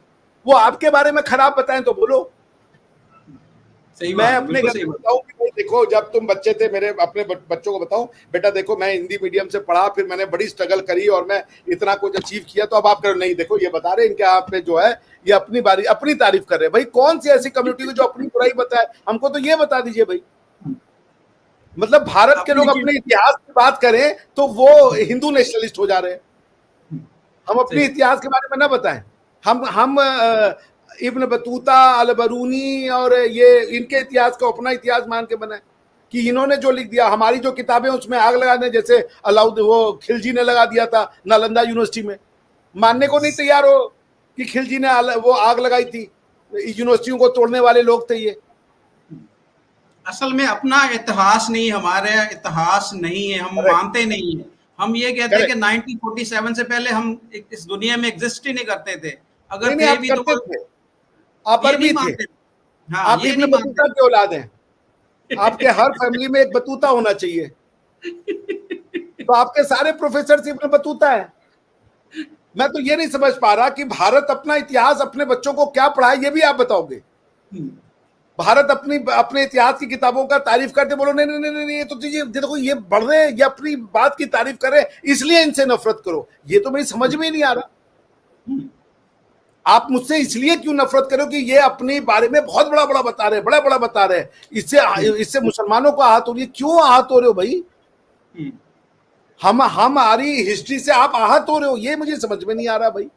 वो आपके बारे में खराब बताएं तो बोलो। मैं अपने घर में बताऊं कि भाई देखो, जब तुम बच्चे थे, मेरे अपने बच्चों को बताऊं, बेटा देखो मैं हिंदी मीडियम से पढ़ा, फिर मैंने बड़ी स्ट्रगल करी और मैं इतना कुछ अचीव किया, तो अब आप करो नहीं, देखो ये बता रहे इनके आप पे जो है ये अपनी बारी अपनी तारीफ कर रहे हैं। भाई कौन सी ऐसी कम्युनिटी को जो अपनी बुराई बताए? हमको तो ये बता दीजिए भाई। मतलब भारत के लोग अपने इतिहास की बात करें तो वो हिंदू नेशनलिस्ट हो जा रहे हैं। हम अपने इतिहास के बारे में ना बताएं। हम इब्न बतूता, अल बरूनी और ये इनके इतिहास को अपना इतिहास मान के बनाए कि इन्होंने जो लिख दिया, हमारी जो किताबें उसमें आग लगा दें, जैसे अलाउद्दीन वो खिलजी ने लगा दिया था नालंदा यूनिवर्सिटी में। मानने को नहीं तैयार हो कि खिलजी ने वो आग लगाई थी, यूनिवर्सिटियों को तोड़ने वाले लोग थे ये। असल में अपना इतिहास नहीं, हमारा इतिहास नहीं है, हम मानते नहीं है। हम ये कहते हैं कि 1947 से पहले हम इस दुनिया में एग्जिस्ट ही नहीं करते थे। अगर थे भी तो आप अरबी थे। हाँ, आप इब्न बतूता के औलाद हैं। आपके हर फैमिली में एक बतूता होना चाहिए। तो आपके सारे प्रोफेसर इब्न बतूता है। मैं तो ये नहीं समझ पा रहा कि भारत अपना इतिहास अपने बच्चों को क्या पढ़ाए, ये भी आप बताओगे। भारत अपने इतिहास की किताबों का तारीफ करते, बोलो नहीं नहीं नहीं नहीं, ये तो देखो ये बढ़ रहे हैं, ये अपनी बात की तारीफ कर रहे हैं, इसलिए इनसे नफरत करो। ये तो मेरी समझ में ही नहीं आ रहा। आप मुझसे इसलिए क्यों नफरत करो कि ये अपने बारे में बहुत बड़ा बड़ा बता रहे हैं, बड़ा बड़ा बता रहे हैं, इससे मुसलमानों को आहत हो रही है। क्यों आहत हो रहे हो भाई? हमारी हिस्ट्री से आप आहत हो रहे हो, ये मुझे समझ में नहीं आ रहा भाई।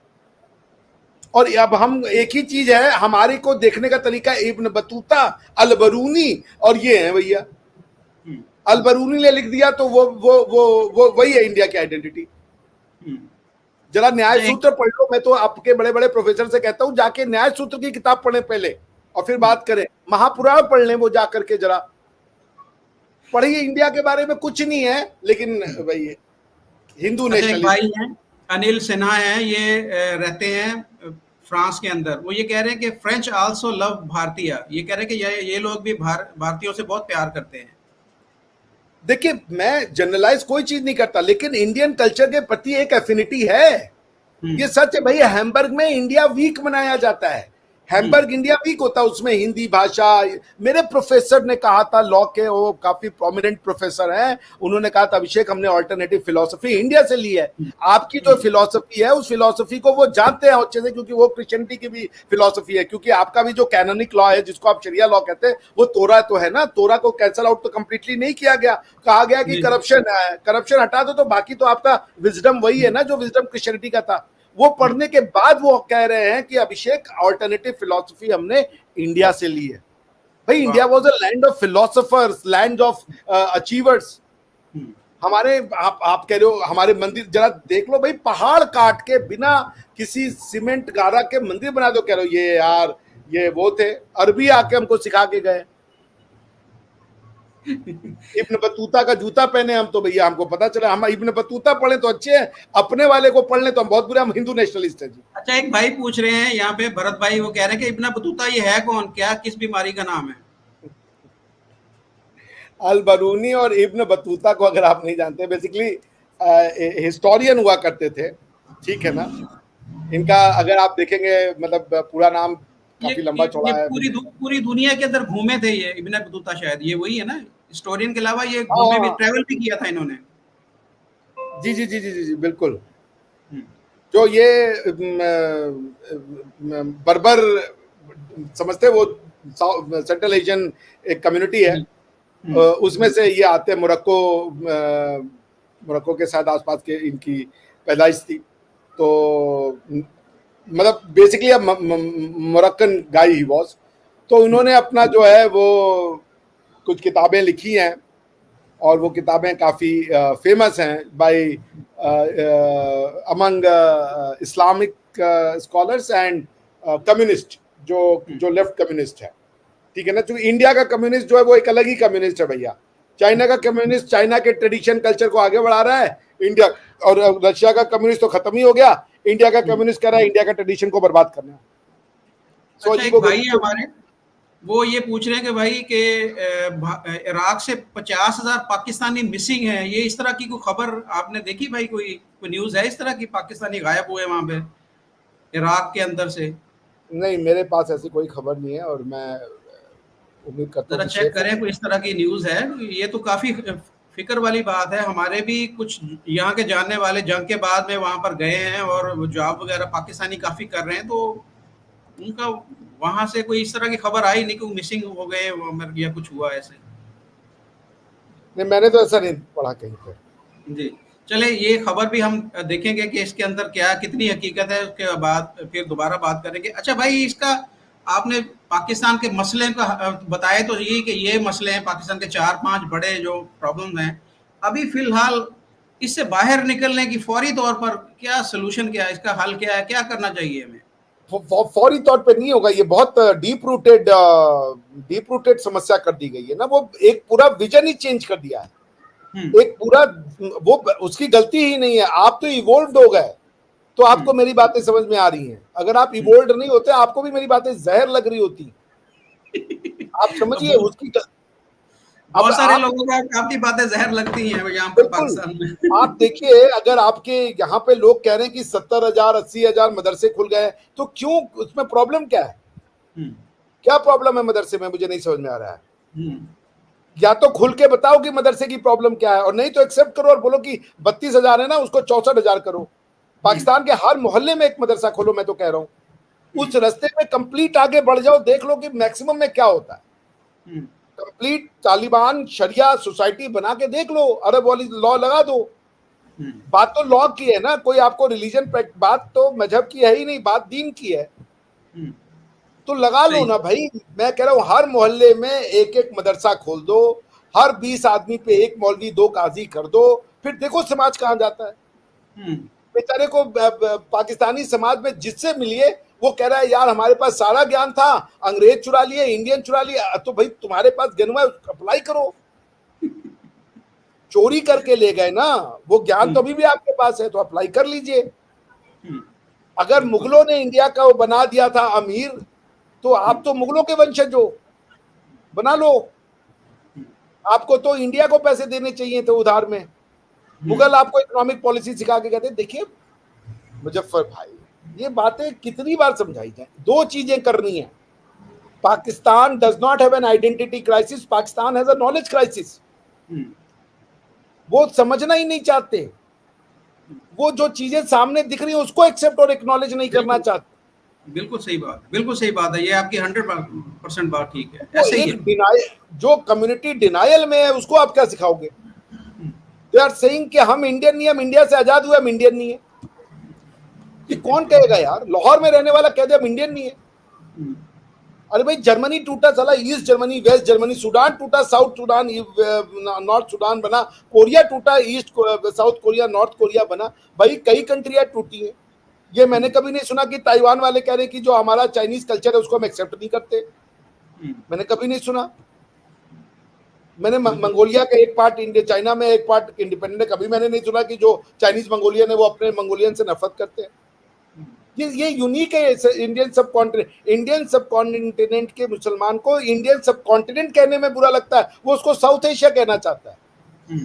और अब हम एक ही चीज है, हमारे को देखने का तरीका इब्न बतूता, अल बरूनी और ये है भैया। अल बरूनी ने लिख दिया तो वो वही है इंडिया की आइडेंटिटी। जरा न्याय सूत्र पढ़ लो। मैं तो आपके बड़े बड़े प्रोफेसर से कहता हूं जाके न्याय सूत्र की किताब पढ़ें पहले और फिर बात करें। महापुराण पढ़ लें वो जाकर के, जरा पढ़िए। इंडिया के बारे में कुछ नहीं है, लेकिन भाई हिंदू नेशनलिस्ट भाई हैं अनिल सिन्हा हैं, ये रहते हैं फ्रांस के अंदर। वो ये कह रहे हैं कि फ्रेंच आल्सो लव भारतीय। ये कह रहे हैं कि ये लोग भी भारतीयों से बहुत प्यार करते हैं। देखिए मैं जनरलाइज कोई चीज नहीं करता, लेकिन इंडियन कल्चर के प्रति एक एफिनिटी है। ये सच है भाई। हैमबर्ग में इंडिया वीक मनाया जाता है। हैमबर्ग इंडिया वीक होता है, उसमें हिंदी भाषा। मेरे प्रोफेसर ने कहा था, लॉ के वो काफी प्रोमिनेंट प्रोफेसर हैं, उन्होंने कहा था अभिषेक हमने ऑल्टरनेटिव फिलोसफी इंडिया से ली है। आपकी जो फिलोसफी है उस फिलोसफी को वो जानते हैं अच्छे से, क्योंकि वो क्रिश्चियनिटी की भी फिलोसफी है। क्योंकि आपका भी जो कैनोनिक लॉ है, जिसको आप शरिया लॉ कहते हैं, वो तोरा तो है ना। तोरा को कैंसल आउट तो कंप्लीटली नहीं किया गया। कहा गया कि करप्शन है, करप्शन हटा दो तो बाकी तो आपका विजडम वही है ना, जो विजडम क्रिश्चियनिटी का था। वो पढ़ने के बाद वो कह रहे हैं कि अभिषेक ऑल्टरनेटिव फिलोसफी हमने इंडिया से ली है। भाई India was a land of philosophers, land of achievers. हमारे आप कह रहे हो हमारे मंदिर, जरा देख लो भाई, पहाड़ काट के बिना किसी सीमेंट गारा के मंदिर बना दो। कह रहे हो ये यार ये वो थे अरबी आके हमको सिखा के गए। इब्न बतूता का जूता पहने हम तो भैया, हमको पता चला। हम इब्न बतूता पढ़े तो अच्छे हैं, अपने वाले को पढ़ ले तो हम बहुत बुरे, हम हिंदू नेशनलिस्ट हैं जी। अच्छा, एक भाई पूछ रहे हैं यहाँ पे, भरत भाई, वो कह रहे हैं कि इब्न बतूता ये है कौन, क्या किस बीमारी का नाम है? अल बरूनी और इब्न बतूता को अगर आप नहीं जानते, बेसिकली हिस्टोरियन हुआ करते थे, ठीक है ना। इनका अगर आप देखेंगे, मतलब पूरा नाम काफी लंबा चौड़ा है। पूरी दुनिया के अंदर घूमे थे ये इब्न बतूता, शायद ये वही है ना। हिस्टोरियन के अलावा ये घूमे भी, ट्रैवल भी किया था इन्होंने। जी जी जी जी जी बिल्कुल। जो ये बर्बर समझते, वो सेंट्रल एशियन एक कम्युनिटी है, उसमें से ये आते हैं। मोरक्को के साथ आसपास के इनकी पैदाइश थी। तो मतलब बेसिकली अब मोरक्कन गाय ही वॉज। तो उन्होंने अपना जो है वो कुछ किताबें लिखी हैं और वो किताबें काफ़ी फेमस हैं by among Islamic scholars and communist, जो लेफ्ट कम्युनिस्ट है, ठीक है ना। तो इंडिया का कम्युनिस्ट जो है वो एक अलग ही कम्युनिस्ट है भैया। चाइना का कम्युनिस्ट चाइना के ट्रेडिशन कल्चर को आगे बढ़ा रहा है, इंडिया और रशिया का कम्युनिस्ट तो खत्म ही हो गया, इंडिया का कम्युनिस्ट कह रहा है इंडिया का ट्रेडिशन को बर्बाद करना है। अच्छा, एक भाई है हमारे, वो ये पूछ रहे हैं कि भाई के इराक से 50,000 पाकिस्तानी मिसिंग है, ये इस तरह की कोई खबर आपने देखी भाई? कोई न्यूज़ है इस तरह की पाकिस्तानी गायब हुए वहां पे इराक के अंदर से? नहीं, मेरे पास ऐसी कोई खबर नहीं है और मैं उम्मीद करता हूं जरा चेक करें कोई इस तरह की न्यूज़ है। ये तो काफ़ी फिक्र वाली बात है। हमारे भी कुछ यहाँ के जानने वाले जंग के बाद में वहाँ पर गए हैं और जॉब वगैरह पाकिस्तानी काफ़ी कर रहे हैं, तो उनका वहां से कोई इस तरह की खबर आई नहीं कि मिसिंग हो गए या कुछ हुआ ऐसे। नहीं, मैंने तो ऐसा नहीं पढ़ा कहीं पे। जी, चले ये खबर भी हम देखेंगे कि इसके अंदर क्या कितनी हकीकत है, उसके बाद फिर दोबारा बात करेंगे। अच्छा भाई, इसका आपने पाकिस्तान के मसले का बताया तो ये कि ये मसले हैं पाकिस्तान के 4-5 बड़े जो प्रॉब्लम हैं, अभी फिलहाल इससे बाहर निकलने की फौरी तौर पर क्या सोल्यूशन, क्या इसका हल, क्या है, क्या करना चाहिए हमें? फौरी तौर पे नहीं होगा, ये बहुत डीप रूटेड समस्या कर दी गई है ना। वो एक पूरा विजन ही चेंज कर दिया है, एक पूरा, वो उसकी गलती ही नहीं है। आप तो इवोल्व हो गए तो आपको मेरी बातें समझ में आ रही हैं। अगर आप इवोल्व नहीं होते आपको भी मेरी बातें जहर लग रही होती। आप समझिए उसकी बहुत सारे लोगों को आपकी बातें जहर लगती हैं यहाँ पर पाकिस्तान में। आप देखिए, अगर आपके यहाँ पे लोग कह रहे हैं कि 70,000 80,000 मदरसे खुल गए, तो क्यों, उसमें प्रॉब्लम क्या है? क्या प्रॉब्लम है मदरसे में? मुझे नहीं समझ में आ रहा है। या तो खुल के बताओ कि मदरसे की प्रॉब्लम क्या है, और नहीं तो एक्सेप्ट करो और बोलो कि 32,000 है ना, उसको 64,000 करो। पाकिस्तान के हर मोहल्ले में एक मदरसा खोलो, मैं तो कह रहा हूं। उस रास्ते में कंप्लीट आगे बढ़ जाओ, देख लो कि मैक्सिमम में क्या होता है। कंप्लीट तालिबान शरिया सोसाइटी बना के देख लो, अरब वाली लॉ लगा दो। बात तो लॉ की है ना, कोई आपको रिलीजन, बात तो मजहब की है ही नहीं, बात दीन की है। तो लगा लो ना भाई। मैं कह रहा हूं हर मोहल्ले में एक एक मदरसा खोल दो, हर 20 आदमी पे एक मौलवी 2 काजी कर दो, फिर देखो समाज कहां जाता है। बेचारे को पाकिस्तानी समाज में जिससे मिलिए वो कह रहा है यार हमारे पास सारा ज्ञान था, अंग्रेज चुरा लिए, इंडियन चुरा लिए, तो भाई तुम्हारे पास ज्ञान है, अप्लाई करो। चोरी करके ले गए ना, वो ज्ञान तो अभी भी आपके पास है, तो अप्लाई कर लीजिए। अगर मुगलों ने इंडिया का वो बना दिया था अमीर, तो आप तो मुगलों के वंशज हो, बना लो। आपको तो इंडिया को पैसे देने चाहिए थे उधार में। मुगल आपको इकोनॉमिक पॉलिसी सिखा के कहते, देखिए मुजफ्फर भाई, ये बातें कितनी बार समझाई जाए। 2 चीजें करनी है। Pakistan does not have an identity crisis, Pakistan has a knowledge crisis. वो समझना ही नहीं चाहते। वो जो चीजें सामने दिख रही है उसको एक्सेप्ट और एक्नॉलेज नहीं करना चाहते। बिल्कुल सही बात, बिल्कुल सही बात है, ये आपकी 100% बात ठीक है। वो ऐसे ही एक डिनायल, जो कम्युनिटी डिनायल में है, उसको आप क्या सिखाओगे? दे आर सेइंग कि हम इंडियन नहीं, हम इंडिया से आजाद हुए, हम इंडियन नहीं है। ये कौन कहेगा यार? लाहौर में रहने वाला कह दे हम इंडियन नहीं है। अरे भाई, जर्मनी टूटा साला, East Germany, West Germany, Sudan टूटा, साउथ सूडान, नॉर्थ सूडान बना, कोरिया टूटा, east South Korea, North Korea बना। भाई कई कंट्रियां टूटी है। ये मैंने कभी नहीं सुना कि ताइवान वाले कह रहे कि जो हमारा चाइनीज कल्चर है उसको हम एक्सेप्ट नहीं करते। मैंने कभी नहीं सुना। मैंने मंगोलिया का एक पार्ट इंडिया, चाइना में एक पार्ट इंडिपेंडेंट है, कभी मैंने नहीं सुना कि जो चाइनीज मंगोलियन है वो अपने मंगोलियन से नफरत करते हैं। ये यूनिक है इंडियन सब कॉन्टिनेंट। इंडियन सब कॉन्टिनेंट के मुसलमान को इंडियन सब कॉन्टिनेंट कहने में बुरा लगता है, वो उसको साउथ एशिया कहना चाहता है।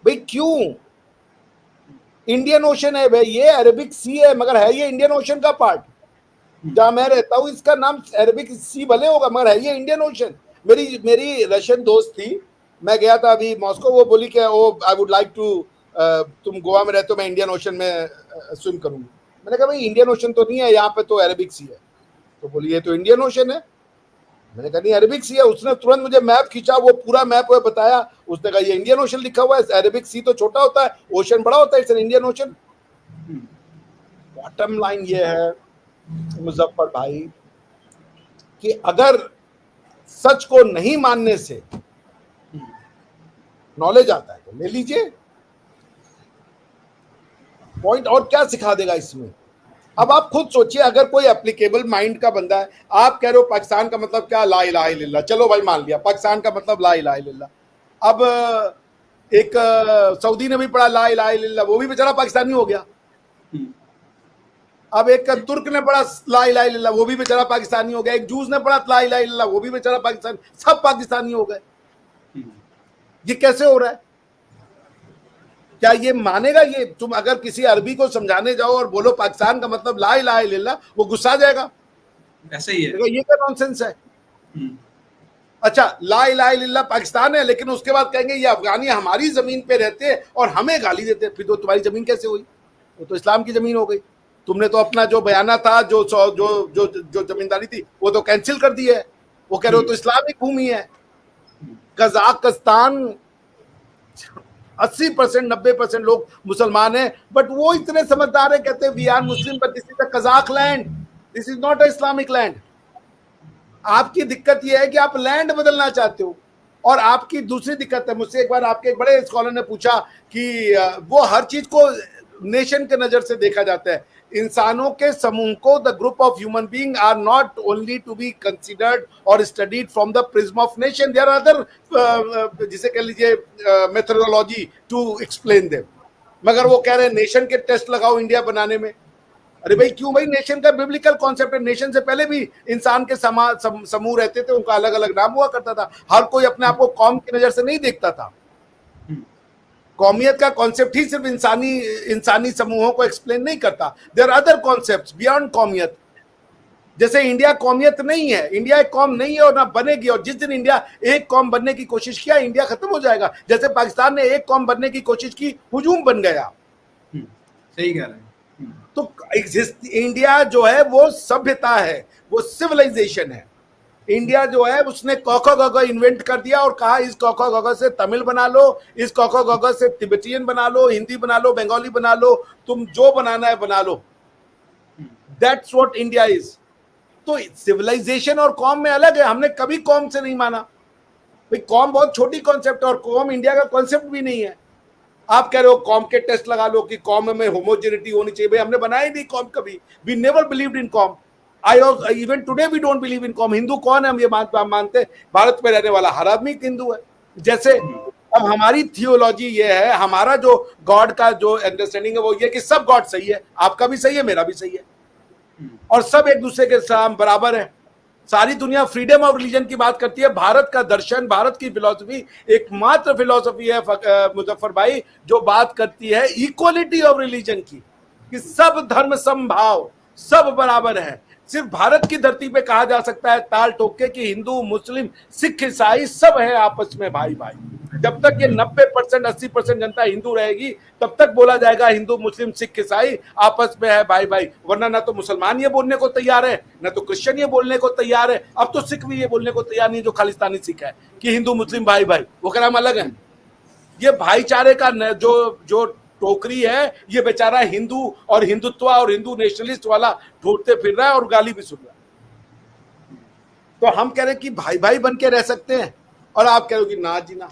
भाई क्यों? इंडियन ओशन है भाई, ये अरेबिक सी है, मगर है ये इंडियन ओशन का पार्ट। जहां मैं रहता हूं इसका नाम अरेबिक सी भले होगा, मगर है ये इंडियन ओशन। मेरी रशियन दोस्त थी, मैं गया था अभी मॉस्को, वो बोली कि ओ आई वुड लाइक टू, तुम गोवा में रहते हो, मैं इंडियन ओशन में स्विम करूंगी। मैंने कहा भाई इंडियन ओशन तो नहीं है यहाँ पे, तो अरेबिक सी है। तो बोली ये तो इंडियन ओशन है। मैंने कहा नहीं, अरेबिक सी है। उसने तुरंत मुझे मैप खींचा, वो पूरा मैप वो बताया। उसने कहा ये इंडियन ओशन लिखा हुआ है, अरेबिक सी तो छोटा होता है, ओशन बड़ा होता है, it's an Indian ocean. Bottom line ये है मुजफ्फर भाई कि अगर सच को नहीं मानने से नॉलेज आता है तो ले लीजिए। पॉइंट और क्या सिखा देगा इसमें? अब आप खुद सोचिए, अगर कोई एप्लीकेबल माइंड का बंदा है, आप कह रहे हो पाकिस्तान का मतलब क्या, ला इलाहा इल्लल्लाह, चलो भाई मान लिया पाकिस्तान का मतलब ला इलाहा इल्लल्लाह। अब एक सऊदी ने भी पढ़ा ला इलाहा इल्लल्लाह, वो भी बेचारा पाकिस्तानी हो गया। अब एक तुर्क ने पढ़ा ला इलाहा इल्लल्लाह, वो भी बेचारा पाकिस्तानी हो गया। एक जूस ने पढ़ा ला इलाहा इल्लल्लाह, वो भी बेचारा पाकिस्तानी, सब पाकिस्तानी हो गए। ये कैसे हो रहा है? क्या ये मानेगा? ये तुम अगर किसी अरबी को समझाने जाओ और बोलो पाकिस्तान का मतलब ला इलाहा इल्लल्लाह, वो गुस्सा जाएगा। ऐसे ही है। ये क्या नॉनसेंस है? अच्छा, ला इलाहा इल्लल्लाह पाकिस्तान है, लेकिन उसके बाद कहेंगे ये अफगानी हमारी जमीन पे रहते हैं और हमें गाली देते हैं। फिर तो तुम्हारी जमीन कैसे हुई? वो तो इस्लाम की जमीन हो गई। तुमने तो अपना जो बयाना था, जो जो जो जो जमींदारी थी, वो तो कैंसिल कर दी है। वो कह रहे हो तो इस्लामिक भूमि है। कजाकिस्तान 80% 90% लोग मुसलमान हैं, बट वो इतने समझदार है, कहते हैं we are Muslim but this is a Kazakh land, this is not a Islamic land. आपकी दिक्कत यह है कि आप लैंड बदलना चाहते हो। और आपकी दूसरी दिक्कत है, मुझसे एक बार आपके एक बड़े स्कॉलर ने पूछा कि वो हर चीज को नेशन के नजर से देखा जाता है। इंसानों के समूह को, the group of human being are not only to be considered और studied from the prism of nation, there are other जिसे कह लीजिए मेथोडोलॉजी टू एक्सप्लेन देम। मगर वो कह रहे हैं नेशन के टेस्ट लगाओ इंडिया बनाने में। अरे भाई क्यों भाई? नेशन का बिब्लिकल कॉन्सेप्ट है। नेशन से पहले भी इंसान के समूह रहते थे, उनका अलग अलग नाम हुआ करता था। हर कोई अपने आप को कौम की नजर से नहीं देखता था। कौमियत का कॉन्सेप्ट ही सिर्फ इंसानी समूहों को एक्सप्लेन नहीं करता। There are other concepts beyond कौमियत। जैसे इंडिया कौमियत नहीं है, इंडिया एक कौम नहीं है और ना बनेगी। और जिस दिन इंडिया एक कौम बनने की कोशिश किया, इंडिया खत्म हो जाएगा। जैसे पाकिस्तान ने एक कौम बनने की कोशिश की, हुजूम बन गया। सही कह रहे हैं। तो इंडिया जो है वो सभ्यता है, वो सिविलाइजेशन है। इंडिया जो है उसने कॉको गॉगो इन्वेंट कर दिया और कहा इस कॉको गॉगो से तमिल बना लो, इस कॉको गॉगो से तिब्बतियन बना लो, हिंदी बना लो, बंगाली बना लो, तुम जो बनाना है बना लो। That's what India is. तो सिविलाइजेशन और कॉम में अलग है। हमने कभी कॉम से नहीं माना भाई। कॉम बहुत छोटी कॉन्सेप्ट है और कॉम इंडिया का कॉन्सेप्ट भी नहीं है। आप कह रहे हो कॉम के टेस्ट लगा लो कि कॉम में होमोजेनिटी होनी चाहिए। भाई हमने बनाई नहीं कॉम कभी। वी नेवर बिलीव्ड इन कॉम। Even today we don't believe in कॉम। हिंदू कौन है? हम ये मानते हैं भारत में रहने वाला हर आदमी हिंदू है। जैसे अब हमारी थियोलॉजी ये है, हमारा जो गॉड का जो अंडरस्टैंडिंग है वो ये कि सब गॉड सही है, आपका भी सही है, मेरा भी सही है, और सब एक दूसरे के साथ बराबर है। सारी दुनिया फ्रीडम ऑफ रिलीजन की बात करती है। भारत का दर्शन, भारत की फिलॉसफी एकमात्र फिलॉसफी है मुजफ्फर भाई जो बात करती है इक्वलिटी ऑफ रिलीजन की, कि सब धर्म समभाव, सब बराबर है। सिर्फ भारत की धरती पे कहा जा सकता है ताल ठोक के कि हिंदू, मुस्लिम, सिख, ईसाई सब है आपस में भाई भाई। जब तक ये 90% 80% जनता हिंदू रहेगी तब तक बोला जाएगा हिंदू, मुस्लिम, सिख, ईसाई आपस में है भाई भाई। वरना ना तो मुसलमान ये बोलने को तैयार है, ना तो क्रिश्चियन ये बोलने को तैयार है। अब तो सिख भी ये बोलने को तैयार नहीं, जो खालिस्तानी सिख है, कि हिंदू मुस्लिम भाई भाई। वो कह रहा हम अलग है। ये भाईचारे का जो टोकरी है, ये बेचारा हिंदू और हिंदुत्व और हिंदू नेशनलिस्ट वाला ढूंढते फिर रहा है और गाली भी सुन रहा है। तो हम कह रहे हैं कि भाई भाई बन के रह सकते हैं और आप कह रहे हो कि ना जी ना।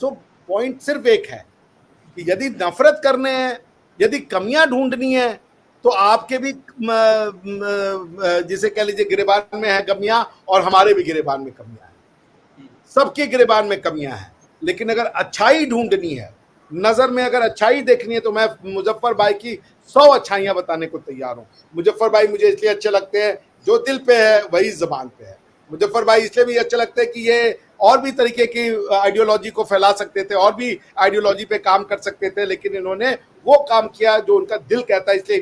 सो पॉइंट सिर्फ एक है कि यदि नफरत करने हैं, यदि कमियां ढूंढनी है, तो आपके भी जिसे कह लीजिए गिरेबान में है कमियां और हमारे भी गिरेबान में कमियां हैं। सबके गिरेबान में कमियां हैं। लेकिन अगर अच्छाई ढूंढनी है, नजर में अगर अच्छाई देखनी है, तो मैं मुजफ्फर भाई की 100 अच्छाइयां बताने को तैयार हूं। मुजफ्फर भाई मुझे इसलिए अच्छे लगते हैं, जो दिल पे है वही जबान पे है। मुजफ्फर भाई इसलिए भी अच्छे लगते हैं कि ये और भी तरीके की आइडियोलॉजी को फैला सकते थे, और भी आइडियोलॉजी पे काम कर सकते थे, लेकिन इन्होंने वो काम किया जो उनका दिल कहता है। इसलिए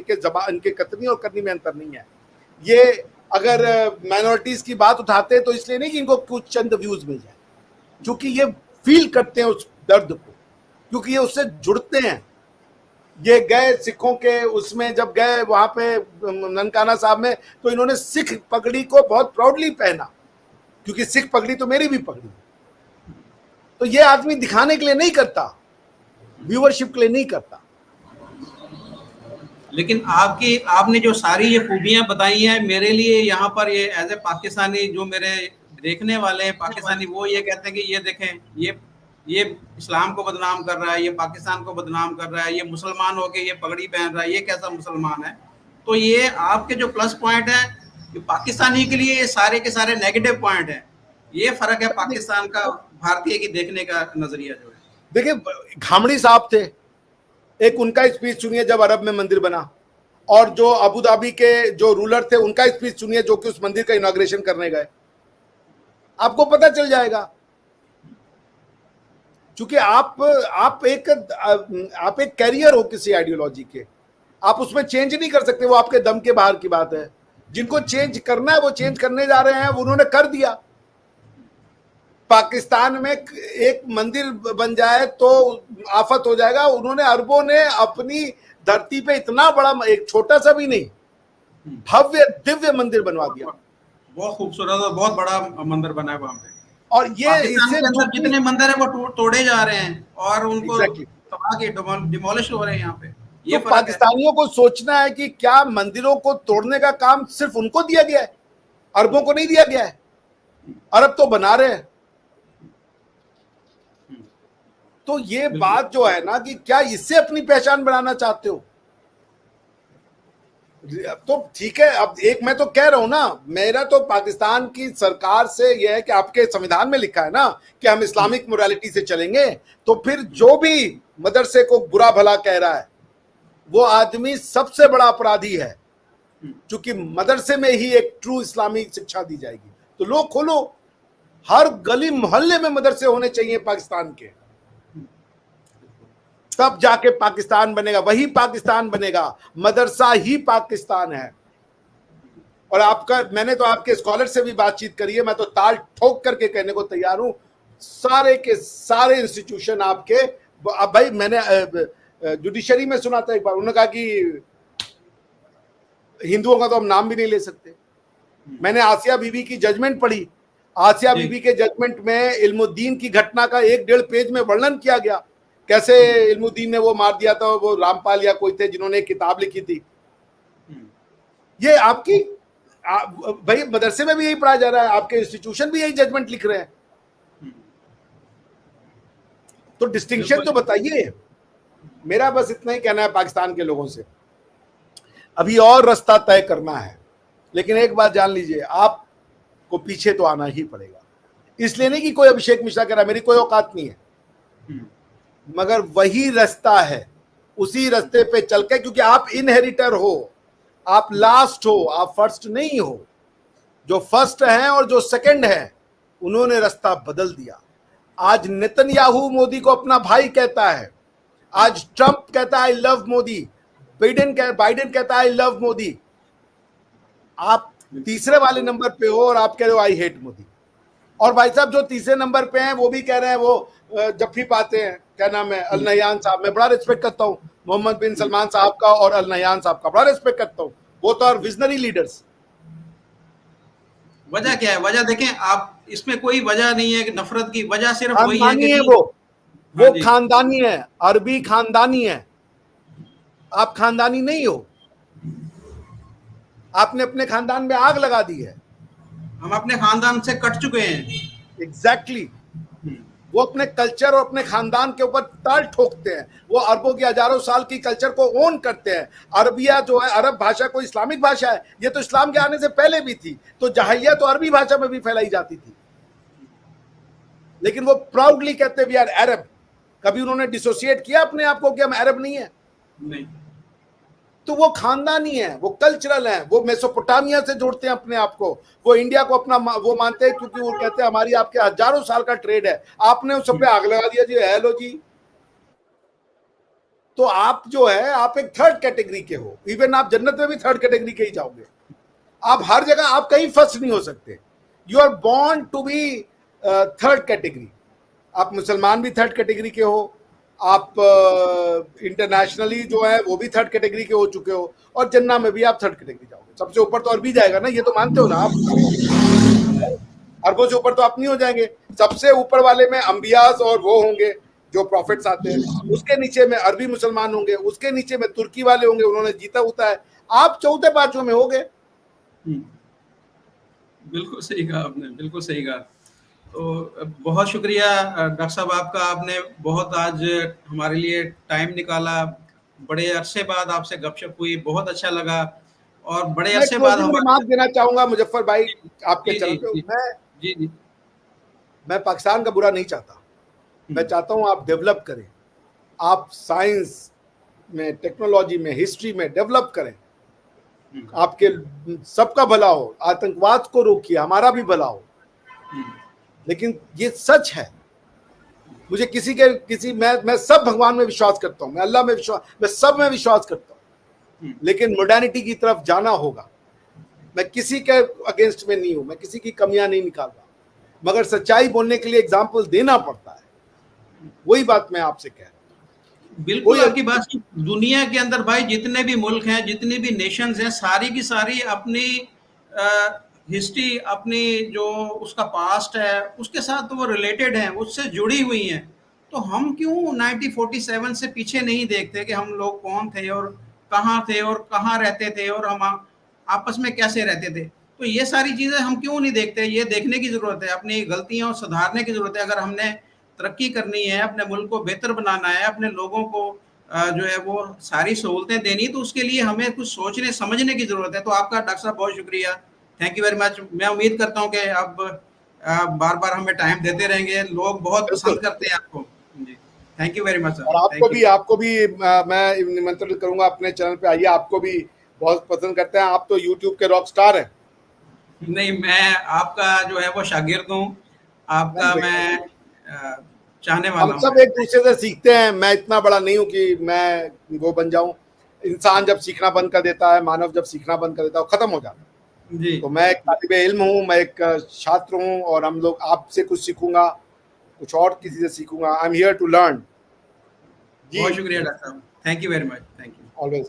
इनके कतनी और करनी में अंतर नहीं है। ये अगर माइनॉरिटीज की बात उठाते हैं तो इसलिए नहीं कि इनको कुछ चंद व्यूज मिल जाए, क्योंकि ये फील करते हैं उस दर्द को, क्योंकि ये उससे जुड़ते हैं। ये गए सिखों के उसमें, जब गए वहां पे ननकाना साहब में, तो इन्होंने सिख पगड़ी को बहुत प्राउडली पहना, क्योंकि सिख पगड़ी तो मेरी भी पगड़ी। तो ये आदमी दिखाने के लिए नहीं करता, व्यूअरशिप के लिए नहीं करता। लेकिन आपने जो सारी ये खूबियां बताई हैं, मेरे लिए यहाँ पर ये एज ए पाकिस्तानी जो मेरे देखने वाले हैं पाकिस्तानी, वो ये कहते हैं कि ये देखें, ये इस्लाम को बदनाम कर रहा है, ये पाकिस्तान को बदनाम कर रहा है, ये मुसलमान होके ये पगड़ी पहन रहा है, ये कैसा मुसलमान है। तो ये आपके जो प्लस पॉइंट है, कि पाकिस्तानी के लिए ये सारे के सारे नेगेटिव पॉइंट है। ये फर्क है पाकिस्तान का भारतीय की देखने का नजरिया जो है। देखिए, घामड़ी साहब थे, एक उनका स्पीच सुनिए जब अरब में मंदिर बना, और जो अबू धाबी के जो रूलर थे उनका स्पीच सुनिए जो कि उस मंदिर का इनॉग्रेशन करने गए, आपको पता चल जाएगा। क्योंकि आप एक कैरियर हो किसी आइडियोलॉजी के, आप उसमें चेंज नहीं कर सकते, वो आपके दम के बाहर की बात है। जिनको चेंज करना है वो चेंज करने जा रहे हैं, उन्होंने कर दिया। पाकिस्तान में एक मंदिर बन जाए तो आफत हो जाएगा, उन्होंने अरबों ने अपनी धरती पे इतना बड़ा, एक छोटा सा भी नहीं, भव्य दिव्य मंदिर बनवा दिया। बहुत खूबसूरत और बहुत बड़ा मंदिर बना है वहां पे। और ये इससे जितने मंदिर है वो तोड़े जा रहे हैं और उनको तबाह के डिमोलिश हो रहे हैं यहाँ पे। ये तो पाकिस्तानियों को सोचना है कि क्या मंदिरों को तोड़ने का काम सिर्फ उनको दिया गया है, अरबों को नहीं दिया गया है? अरब तो बना रहे हैं। तो ये बात जो है ना कि क्या इससे अपनी पहचान बनाना चाहते हो? तो ठीक है, अब एक मैं तो कह रहा हूं ना, मेरा तो पाकिस्तान की सरकार से यह है कि आपके संविधान में लिखा है ना कि हम इस्लामिक मोरालिटी से चलेंगे, तो फिर जो भी मदरसे को बुरा भला कह रहा है वो आदमी सबसे बड़ा अपराधी है, क्योंकि मदरसे में ही एक ट्रू इस्लामिक शिक्षा दी जाएगी। तो लोग खोलो, हर गली मोहल्ले में मदरसे होने चाहिए पाकिस्तान के, तब जाके पाकिस्तान बनेगा, वही पाकिस्तान बनेगा। मदरसा ही पाकिस्तान है। और आपका, मैंने तो आपके स्कॉलर से भी बातचीत करी है, मैं तो ताल ठोक करके कहने को तैयार हूं, सारे के सारे इंस्टीट्यूशन आपके। अब भाई मैंने जुडिशरी में सुना था एक बार, उन्होंने कहा कि हिंदुओं का तो हम नाम भी नहीं ले सकते। मैंने आसिया बीबी की जजमेंट पढ़ी, आसिया बीबी के जजमेंट में इल्मुद्दीन की घटना का 1-1.5 पेज में वर्णन किया गया, कैसे इल्मुद्दीन ने वो मार दिया था, वो रामपाल या कोई थे जिन्होंने एक किताब लिखी थी। ये आपकी भाई मदरसे में भी यही पढ़ाया जा रहा है, आपके इंस्टीट्यूशन भी यही जजमेंट लिख रहे हैं, तो डिस्टिंक्शन तो बताइए। मेरा बस इतना ही कहना है पाकिस्तान के लोगों से, अभी और रास्ता तय करना है, लेकिन एक बात जान लीजिए, आपको पीछे तो आना ही पड़ेगा। इसलिए नहीं कि कोई अभिषेक मिश्रा कह रहा है, मेरी कोई औकात नहीं है, मगर वही रास्ता है, उसी रास्ते पे चल के, क्योंकि आप इनहेरिटर हो, आप लास्ट हो, आप फर्स्ट नहीं हो। जो फर्स्ट हैं और जो सेकंड हैं उन्होंने रास्ता बदल दिया। आज नेतन्याहू मोदी को अपना भाई कहता है, आज ट्रंप कहता है आई लव मोदी, बाइडेन कहता है आई लव मोदी। आप तीसरे वाले नंबर पे हो और आप कह रहे हो आई हेट मोदी। और भाई साहब जो तीसरे नंबर पे हैं वो भी कह रहे हैं, वो जफ्फी पाते हैं, क्या नाम है, अल नह्यान साहब, मैं बड़ा रिस्पेक्ट करता हूँ मोहम्मद बिन सलमान साहब का और अल नह्यान साहब का, बड़ा रिस्पेक्ट करता हूँ, वो तो और विजनरी लीडर्स। वजह क्या है? वजह देखें आप, इसमें कोई वजह नहीं है कि नफरत की, वजह सिर्फ वही है कि वो खानदानी है, अरबी खानदानी है। आप खानदानी नहीं हो, आपने अपने खानदान में आग लगा दी है। हम अपने खानदान से कट चुके हैं। एग्जैक्टली। वो अपने कल्चर और अपने खानदान के ऊपर ताल ठोकते हैं, वो अरबों की हजारों साल की कल्चर को ओन करते हैं। अरबिया जो है, अरब भाषा कोई इस्लामिक भाषा है, ये तो इस्लाम के आने से पहले भी थी, तो जहाइया तो अरबी भाषा में भी फैलाई जाती थी, लेकिन वो प्राउडली कहते वी आर अरब। कभी उन्होंने डिसोसिएट किया अपने आप को कि हम अरब नहीं है? नहीं। तो वो खानदानी है, वो कल्चरल है, वो मेसोपोटामिया से जोड़ते हैं अपने आप को, वो इंडिया को अपना वो मानते हैं, क्योंकि वो कहते हैं हमारी आपके हजारों साल का ट्रेड है। आपने उस सब पे आग लगा दिया जी, हेलो जी। तो आप जो है, आप एक थर्ड कैटेगरी के हो, इवन आप जन्नत में भी थर्ड कैटेगरी के ही जाओगे। आप हर जगह, आप कहीं फर्स्ट नहीं हो सकते। You are born to be third category. आप मुसलमान भी थर्ड कैटेगरी के हो, आप इंटरनेशनली जो है वो भी थर्ड कैटेगरी के हो चुके हो, और जन्नत में भी आप थर्ड कैटेगरी जाओगे। सबसे ऊपर तो अरबी जाएगा ना, ये तो मानते हो ना आप? अरबों से ऊपर तो आप नहीं हो जाएंगे। सबसे ऊपर वाले में अंबियाज और वो होंगे जो प्रॉफिट्स आते हैं, उसके नीचे में अरबी मुसलमान होंगे, उसके नीचे में तुर्की वाले होंगे, उन्होंने जीता होता है। आप चौथे पांचों में होगे। बिल्कुल सही कहा आपने, बिल्कुल सही कहा। तो बहुत शुक्रिया डॉक्टर साहब आपका, आपने बहुत आज हमारे लिए टाइम निकाला। बड़े अरसे बाद आपसे गपशप हुई, बहुत अच्छा लगा। और बड़े मैं अरसे बाद क्लोजिंग हमारे, रिमार्क देना चाहूंगा मुजफ्फर भाई आपके जी, चैनल जी, पे। जी, जी, जी। मैं पाकिस्तान का बुरा नहीं चाहता, मैं हुँ, चाहता हूं आप डेवलप करें, आप साइंस में, टेक्नोलॉजी में, हिस्ट्री में डेवलप करें, हुँ, आपके सबका भला हो, आतंकवाद को रोकिए, हमारा भी भला हो। हुँ, लेकिन ये सच है, मुझे किसी मैं सब भगवान में विश्वास करता हूं, मैं अल्लाह में विश्वास, मैं सब में विश्वास करता हूं, हुँ, लेकिन मॉडर्निटी की तरफ जाना होगा। मैं किसी के अगेंस्ट में नहीं हूं, मैं किसी की कमियां नहीं निकाल रहा, मगर सच्चाई बोलने के लिए एग्जाम्पल देना पड़ता है। वही बात मैं आपसे कह रहा हूं। बिल्कुल कोई आपकी बात सही। दुनिया के अंदर भाई जितने भी मुल्क हैं, जितनी भी नेशंस हैं, सारी की सारी अपनी हिस्ट्री, अपनी जो उसका पास्ट है, उसके साथ तो वो रिलेटेड हैं, उससे जुड़ी हुई हैं। तो हम क्यों 1947 से पीछे नहीं देखते कि हम लोग कौन थे और कहाँ रहते थे और हम आपस में कैसे रहते थे। तो ये सारी चीज़ें हम क्यों नहीं देखते, ये देखने की ज़रूरत है, अपनी गलतियाँ सुधारने की ज़रूरत है। अगर हमने तरक्की करनी है, अपने मुल्क को बेहतर बनाना है, अपने लोगों को जो है वो सारी सहूलतें देनी, तो उसके लिए हमें कुछ सोचने समझने की ज़रूरत है। तो आपका डॉक्टर साहब बहुत शुक्रिया, थैंक यू वेरी मच। मैं उम्मीद करता हूँ कि अब बार बार हमें टाइम देते रहेंगे, लोग बहुत बिल्कुल, पसंद करते हैं आपको। जी, thank you very much sir, और थैंक यू। आपको भी मैं निमंत्रित करूंगा अपने चैनल पे, आइए, आपको भी बहुत पसंद करते हैं, आप तो यूट्यूब के रॉक स्टार हैं। नहीं, मैं आपका जो है वो शागिर्द हूँ, नहीं आपका भैया, मैं चाहने हम वाला हूँ सब मैं। एक दूसरे से सीखते हैं, मैं इतना बड़ा नहीं हूं कि मैं वो बन जाऊं। इंसान जब सीखना बंद कर देता है, मानव जब सीखना बंद कर देता है, वो खत्म हो जाता है। जी, तो मैं एक तालिब इल्म हूँ, मैं एक छात्र हूँ, और हम लोग आपसे कुछ सीखूंगा, कुछ और किसी से सीखूंगा। I am here to learn. जी, बहुत शुक्रिया डॉक्टर साहब, thank you very much, thank you. Always.